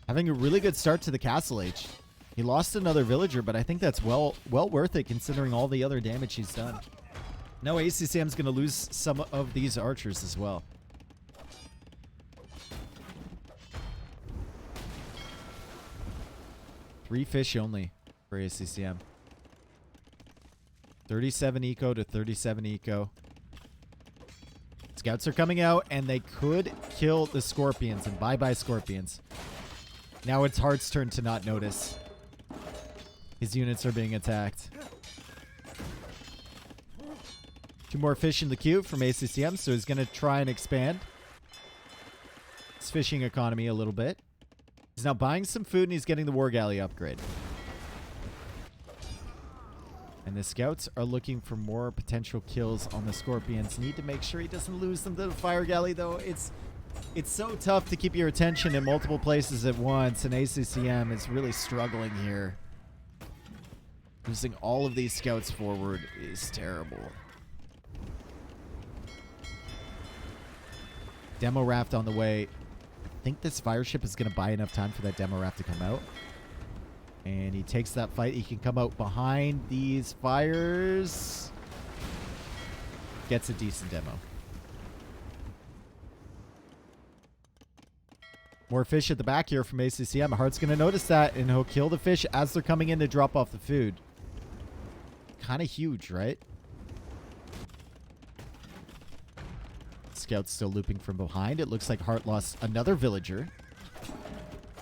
having a really good start to the Castle Age. He lost another villager, but I think that's well worth it considering all the other damage he's done. Now ACCM's going to lose some of these archers as well. Three fish only for ACCM. 37 eco to 37 eco. Scouts are coming out, and they could kill the scorpions, and bye-bye scorpions. Now it's Heartt's turn to not notice. His units are being attacked. Two more fish in the queue from ACCM, so he's going to try and expand his fishing economy a little bit. He's now buying some food, and he's getting the War Galley upgrade. And the scouts are looking for more potential kills on the scorpions. Need to make sure he doesn't lose them to the Fire Galley, though. It's so tough to keep your attention in multiple places at once, and ACCM is really struggling here. Losing all of these scouts forward is terrible. Demo raft on the way. I think this fire ship is going to buy enough time for that demo raft to come out. And he takes that fight. He can come out behind these fires. Gets a decent demo. More fish at the back here from ACCM. Heartt's going to notice that, and he'll kill the fish as they're coming in to drop off the food. Kind of huge, right? Scouts still looping from behind. It looks like Hearttt lost another villager.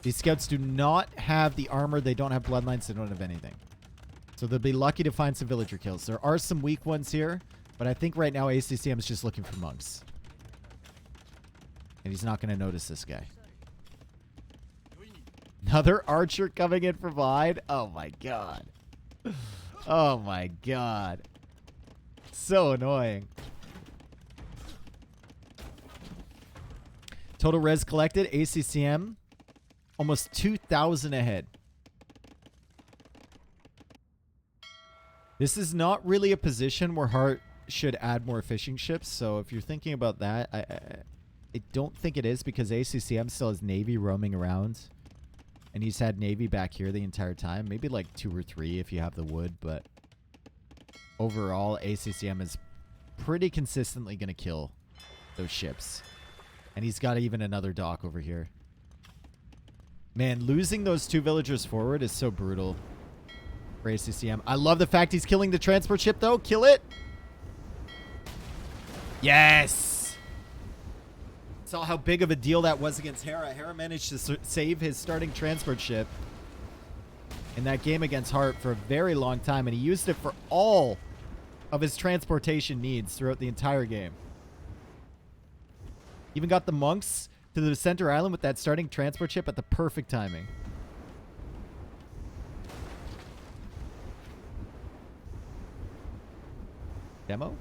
These scouts do not have the armor. They don't have bloodlines. They don't have anything. So they'll be lucky to find some villager kills. There are some weak ones here, but I think right now ACCM is just looking for monks. And he's not going to notice this guy. Another archer coming in from behind. Oh my god. Oh my god. So annoying. Total res collected. ACCM. Almost 2,000 ahead. This is not really a position where Hearttt should add more fishing ships. So if you're thinking about that, I don't think it is, because ACCM still has Navy roaming around. And he's had Navy back here the entire time. Maybe like 2 or 3 if you have the wood. But overall, ACCM is pretty consistently going to kill those ships. And he's got even another dock over here. Man, losing those 2 villagers forward is so brutal for ACCM. I love the fact he's killing the transport ship, though. Kill it. Yes. Saw how big of a deal that was against Hera. Hera managed to save his starting transport ship in that game against Hearttt for a very long time, and he used it for all of his transportation needs throughout the entire game. Even got the monks to the center island with that starting transport ship at the perfect timing. Demo?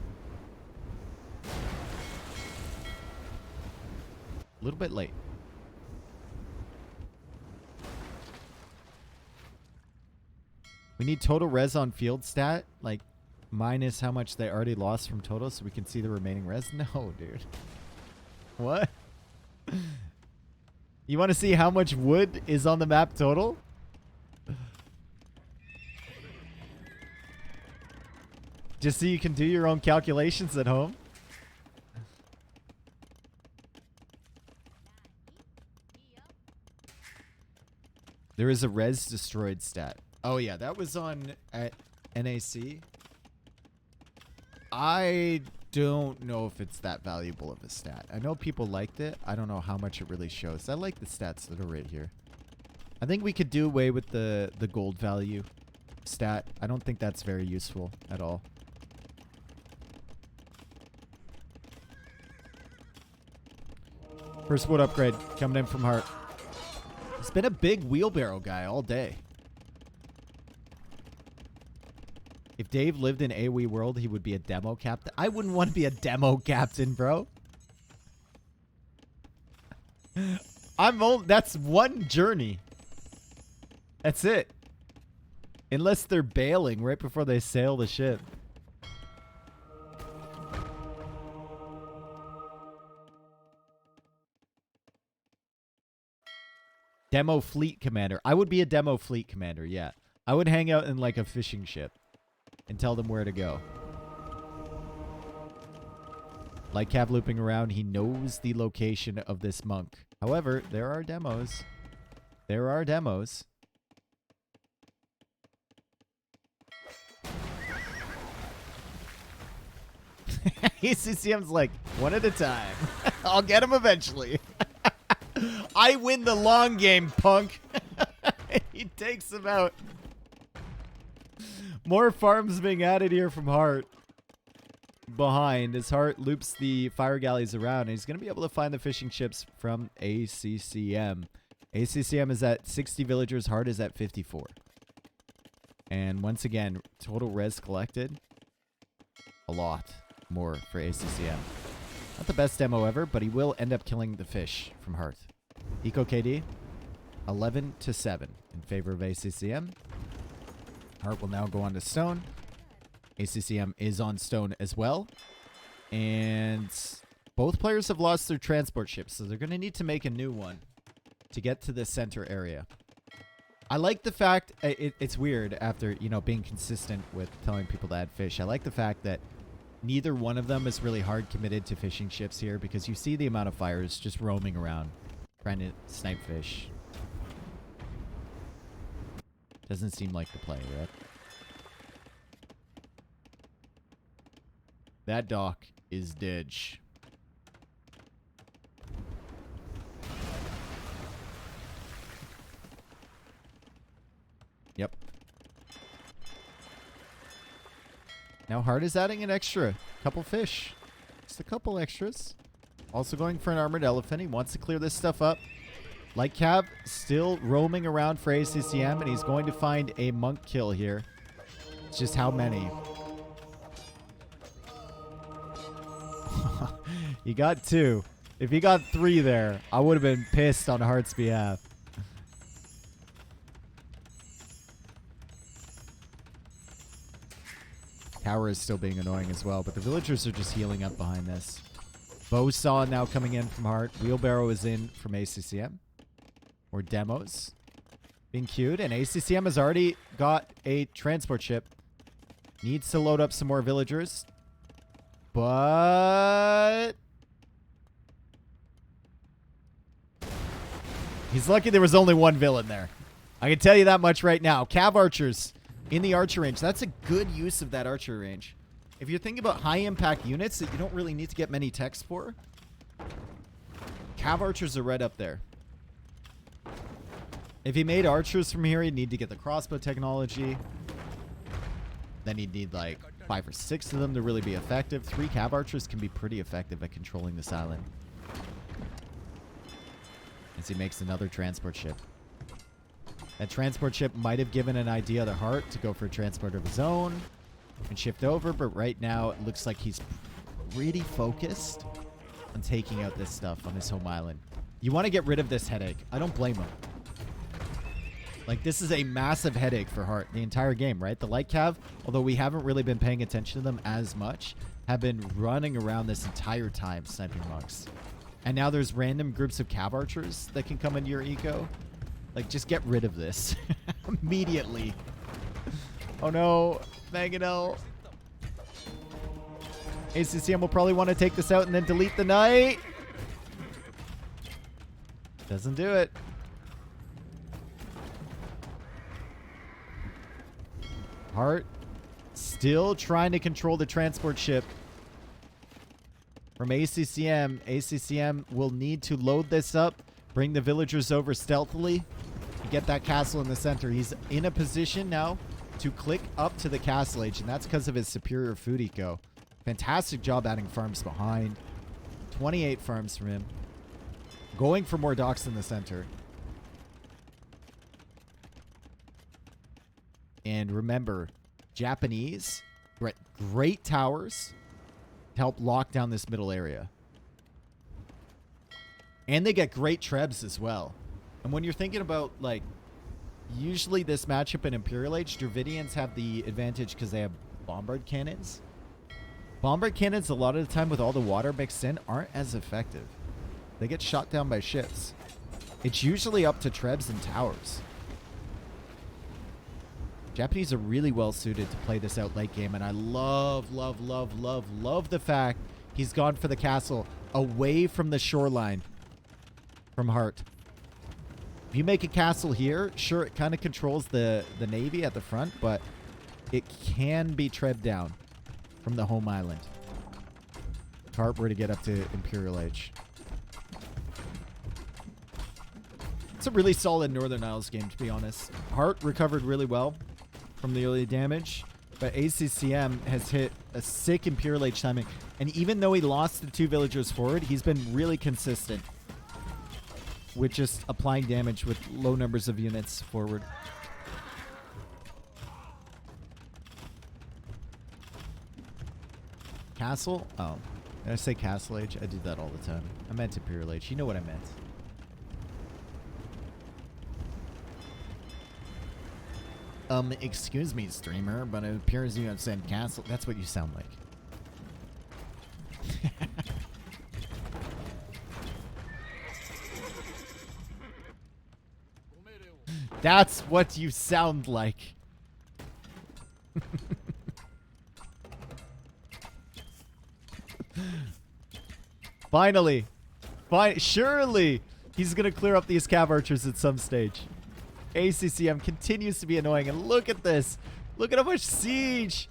A little bit late. We need total res on field stat, like minus how much they already lost from total, so we can see the remaining res. No, dude. What? You want to see how much wood is on the map total? Just so you can do your own calculations at home. There is a res destroyed stat. Oh yeah, that was on at NAC. I don't know if it's that valuable of a stat. I know people liked it. I don't know how much it really shows. I like the stats that are right here. I think we could do away with the gold value stat. I don't think that's very useful at all. First wood upgrade coming in from Hearttt. He's been a big wheelbarrow guy all day. If Dave lived in AoE world, he would be a demo captain. I wouldn't want to be a demo captain, bro. That's one journey. That's it. Unless they're bailing right before they sail the ship. Demo fleet commander. I would be a demo fleet commander, yeah. I would hang out in like a fishing ship and tell them where to go. Like Cav looping around, he knows the location of this monk. However, there are demos. There are demos. ACCM's like, one at a time. I'll get him eventually. I win the long game, punk. He takes him out. More farms being added here from Hearttt. Behind as Hearttt loops the fire galleys around, and he's going to be able to find the fishing ships from ACCM. ACCM is at 60 villagers. Hearttt is at 54. And once again, total res collected. A lot more for ACCM. Not the best demo ever, but he will end up killing the fish from Hearttt. Eco KD, 11-7 in favor of ACCM. Hearttt will now go on to stone. ACCM is on stone as well. And both players have lost their transport ships, so they're going to need to make a new one to get to the center area. I like the fact, it's weird after, you know, being consistent with telling people to add fish. I like the fact that neither one of them is really hard committed to fishing ships here, because you see the amount of fires just roaming around trying to snipe fish. Doesn't seem like the play, right? That dock is ditch. Yep. Now Hearttt is adding an extra couple fish. Just a couple extras. Also going for an armored elephant. He wants to clear this stuff up. Like Cav, still roaming around for ACCM, and he's going to find a monk kill here. It's just how many? He got 2. If he got 3 there, I would have been pissed on Heartt's behalf. Tower is still being annoying as well, but the villagers are just healing up behind this. Bowsaw now coming in from Hearttt. Wheelbarrow is in from ACCM. Or demos being queued, and ACCM has already got a transport ship. Needs to load up some more villagers. But he's lucky there was only one villain there. I can tell you that much right now. Cav archers in the archer range. That's a good use of that archer range. If you're thinking about high impact units that you don't really need to get many techs for, Cav archers are right up there. If he made archers from here, he'd need to get the crossbow technology. Then he'd need like 5 or 6 of them to really be effective. 3 Cav archers can be pretty effective at controlling this island. As he makes another transport ship. That transport ship might have given an idea to Hearttt to go for a transport of his own and shift over, but right now it looks like he's pretty focused on taking out this stuff on his home island. You want to get rid of this headache. I don't blame him. Like, this is a massive headache for Hearttt the entire game, right? The light cav, although we haven't really been paying attention to them as much, have been running around this entire time sniping monks. And now there's random groups of cav archers that can come into your eco. Like, just get rid of this immediately. Oh no, Mangonel. ACCM will probably want to take this out and then delete the knight. Doesn't do it. Hearttt still trying to control the transport ship from ACCM. ACCM will need to load this up, bring the villagers over stealthily, and get that castle in the center. He's in a position now to click up to the castle age, and that's because of his superior food eco. Fantastic job adding farms behind. 28 farms from him. Going for more docks in the center. And remember, Japanese, great towers to help lock down this middle area. And they get great trebs as well. And when you're thinking about, like, usually this matchup in Imperial Age, Dravidians have the advantage because they have bombard cannons. Bombard cannons, a lot of the time with all the water mixed in, aren't as effective. They get shot down by ships. It's usually up to Trebs and towers. Japanese are really well suited to play this out late game, and I love the fact he's gone for the castle away from the shoreline from Hearttt. If you make a castle here, sure, it kind of controls the navy at the front, but it can be trebbed down from the home island. If Hearttt were to get up to Imperial Age. It's a really solid Northern Isles game, to be honest. Hearttt recovered really well from the early damage, but ACCM has hit a sick Imperial Age timing. And even though he lost the 2 villagers forward, he's been really consistent with just applying damage with low numbers of units forward. Castle? Oh. Did I say Castle Age? I do that all the time. I meant Imperial Age. You know what I meant. Excuse me, streamer, but it appears you have said castle. That's what you sound like. That's what you sound like. Finally. Surely he's going to clear up these cav archers at some stage. ACCM continues to be annoying. And look at this. Look at how much siege.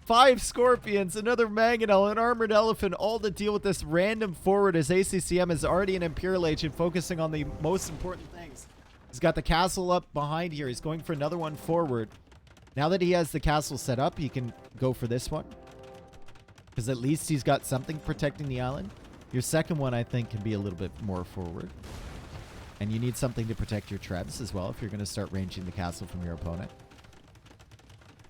5 scorpions, another mangonel, an armored elephant, all to deal with this random forward as ACCM is already an Imperial Age and focusing on the most important things. He's got the castle up behind here. He's going for another one forward. Now that he has the castle set up, he can go for this one. Because at least he's got something protecting the island. Your second one, I think, can be a little bit more forward. And you need something to protect your trebs as well if you're going to start ranging the castle from your opponent.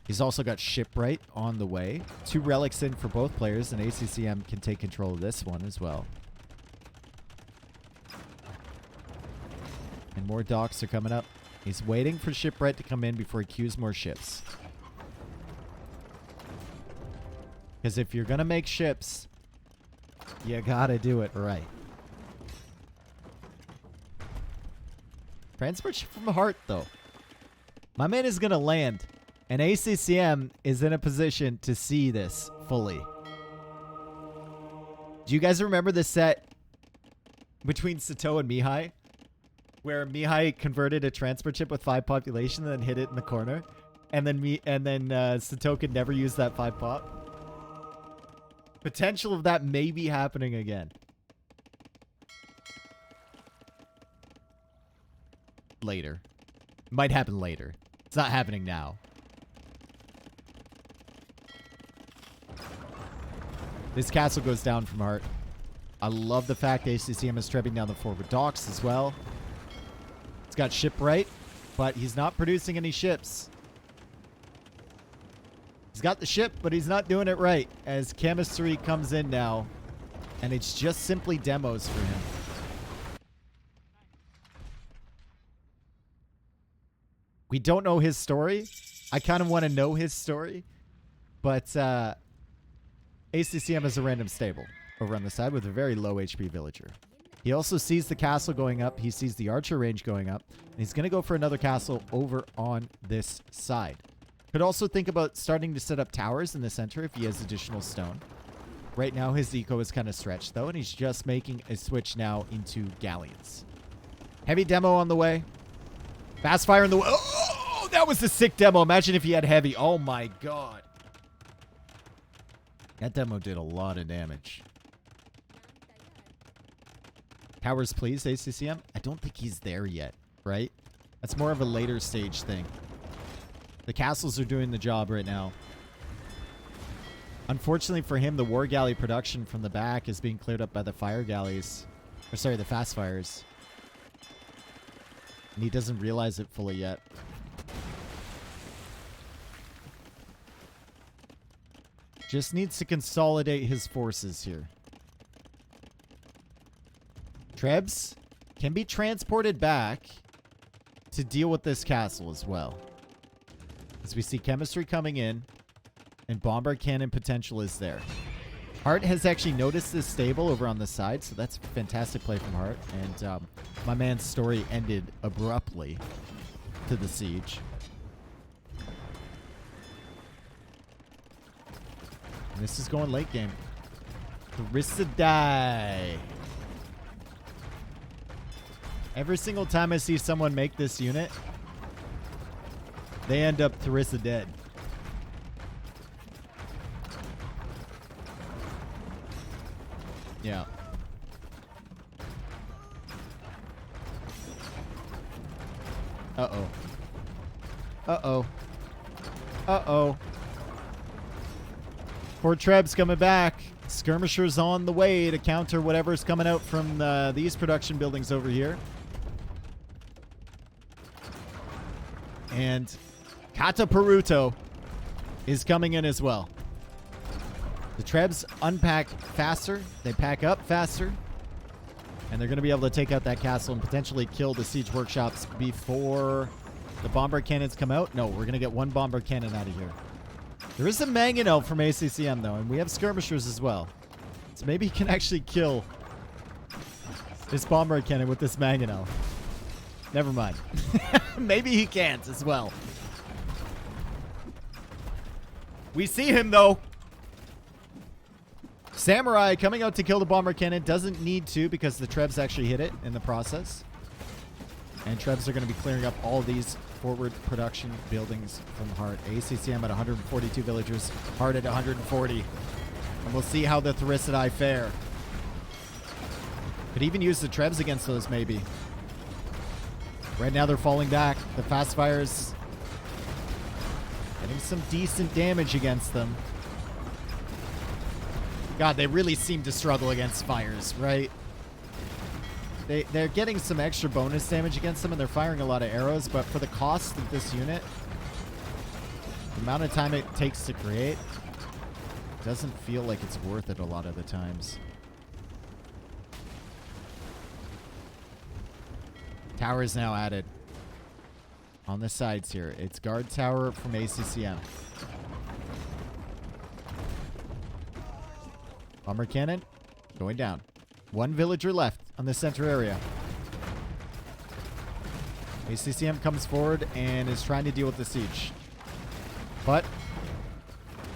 He's also got Shipwright on the way. 2 relics in for both players, and ACCM can take control of this one as well. And more docks are coming up. He's waiting for Shipwright to come in before he queues more ships. Because if you're going to make ships, you got to do it right. Transport ship from Hearttt, though. My man is going to land. And ACCM is in a position to see this fully. Do you guys remember the set between Sato and Mihai? Where Mihai converted a transport ship with 5 population and then hit it in the corner. And then Sato could never use that 5 pop. Potential of that may be happening again. Later. Might happen later. It's not happening now. This castle goes down from Hearttt. I love the fact ACCM is trebbing down the forward docks as well. It's got Shipwright, but he's not producing any ships. He's got the ship, but he's not doing it right as chemistry comes in now. And it's just simply demos for him. We don't know his story. I kind of want to know his story. But ACCM is a random stable over on the side with a very low HP villager. He also sees the castle going up. He sees the archer range going up. And he's going to go for another castle over on this side. Could also think about starting to set up towers in the center if he has additional stone. Right now, his eco is kind of stretched, though, and he's just making a switch now into galleons. Heavy demo on the way. Fast fire in the way. Oh, that was a sick demo. Imagine if he had heavy. Oh, my God. That demo did a lot of damage. Towers, please, ACCM. I don't think he's there yet, right? That's more of a later stage thing. The castles are doing the job right now. Unfortunately for him, the war galley production from the back is being cleared up by the fire galleys. Or sorry, the fast fires. And he doesn't realize it fully yet. Just needs to consolidate his forces here. Trebs can be transported back to deal with this castle as well. As we see chemistry coming in, and bombard cannon potential is there. Hearttt has actually noticed this stable over on the side, so that's a fantastic play from Hearttt. And My man's story ended abruptly to the siege. And this is going late game. Thricidai. Every single time I see someone make this unit, they end up Thricided. Yeah. Uh-oh. Uh-oh. Uh-oh. Poor Treb's coming back. Skirmishers on the way to counter whatever's coming out from these production buildings over here. And Kata Peruto is coming in as well. The Trebs unpack faster. They pack up faster. And they're going to be able to take out that castle and potentially kill the siege workshops before the bomber cannons come out. No, we're going to get one bomber cannon out of here. There is a mangonel from ACCM, though, and we have skirmishers as well. So maybe he can actually kill this bomber cannon with this mangonel. Never mind. Maybe he can't as well. We see him, though. Samurai coming out to kill the bomber cannon. Doesn't need to because the Trebs actually hit it in the process. And Trebs are going to be clearing up all these forward production buildings from Hearttt. ACCM at 142 villagers. Hearttt at 140. And we'll see how the Thricidai fare. Could even use the Trebs against those, maybe. Right now they're falling back. The fast fires getting some decent damage against them. God, they really seem to struggle against fires, right? They're getting some extra bonus damage against them, and they're firing a lot of arrows, but for the cost of this unit, the amount of time it takes to create, doesn't feel like it's worth it a lot of the times. Tower is now added on the sides here. It's guard tower from ACCM. Bomber cannon going down. One villager left on the center area. ACCM comes forward and is trying to deal with the siege. But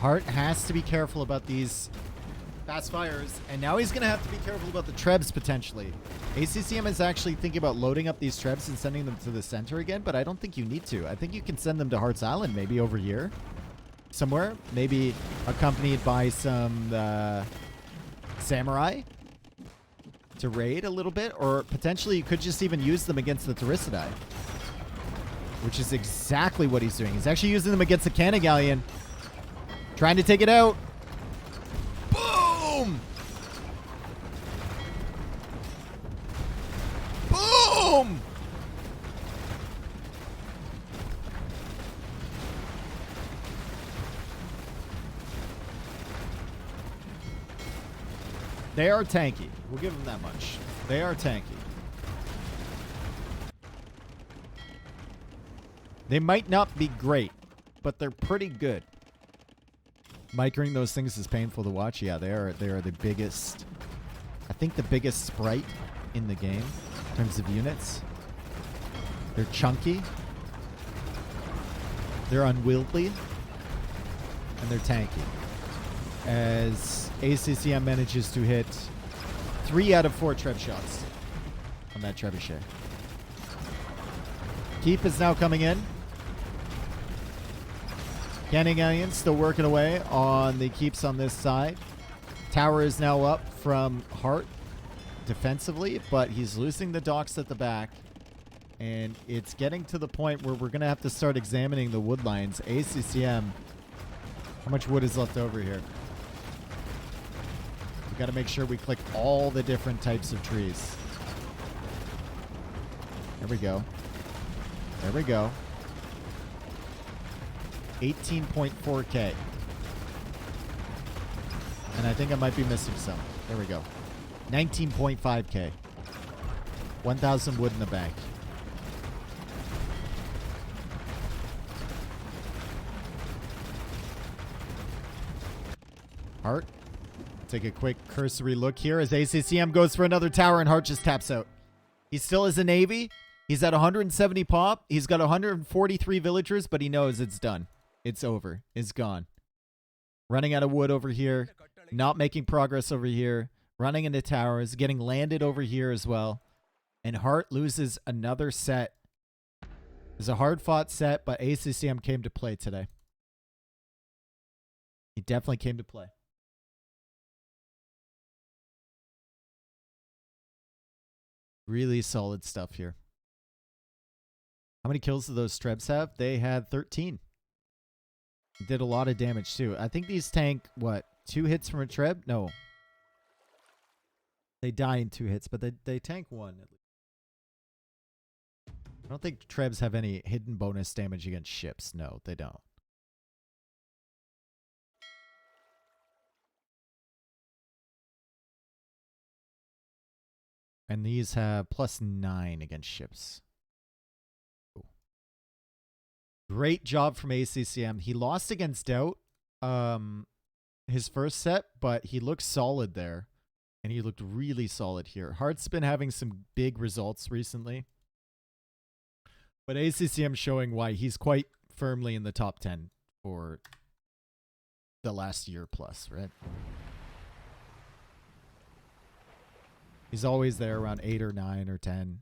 Hearttt has to be careful about these fast fires, and now he's going to have to be careful about the Trebs potentially. ACCM is actually thinking about loading up these Trebs and sending them to the center again, but I don't think you need to. I think you can send them to Heart's Island, maybe over here somewhere, maybe accompanied by some samurai to raid a little bit, or potentially you could just even use them against the Thricidai, which is exactly what he's doing. He's actually using them against the cannon galleon, trying to take it out. Boom! Boom! They are tanky. We'll give them that much. They are tanky. They might not be great, but they're pretty good. Micring those things is painful to watch. Yeah, they are the biggest, I think the biggest sprite in the game in terms of units. They're chunky. They're unwieldy. And they're tanky. As ACCM manages to hit 3 out of 4 Treb shots on that trebuchet. Keep is now coming in. Cannon galleon still working away on the keeps on this side. Tower is now up from Hearttt defensively, but he's losing the docks at the back. And it's getting to the point where we're going to have to start examining the wood lines. ACCM, how much wood is left over here? We've got to make sure we click all the different types of trees. There we go. There we go. 18.4K. And I think I might be missing some. There we go. 19.5K. 1,000 wood in the bank. Hearttt. Take a quick cursory look here as ACCM goes for another tower and Hearttt just taps out. He still is a Navy. He's at 170 pop. He's got 143 villagers, but he knows it's done. It's over. It's gone. Running out of wood over here. Not making progress over here. Running into towers. Getting landed over here as well. And Hearttt loses another set. It was a hard-fought set, but ACCM came to play today. He definitely came to play. Really solid stuff here. How many kills do those Trebs have? They had 13. Did a lot of damage too. I think these tank, what, 2 hits from a Treb? No. They die in 2 hits, but they tank 1 at least. I don't think Trebs have any hidden bonus damage against ships. No, they don't. And these have +9 against ships. Ooh. Great job from ACCM. He lost against Doubt his first set, but he looked solid there. And he looked really solid here. Heartt's been having some big results recently. But ACCM showing why he's quite firmly in the top 10 for the last year plus, right? He's always there around 8 or 9 or 10.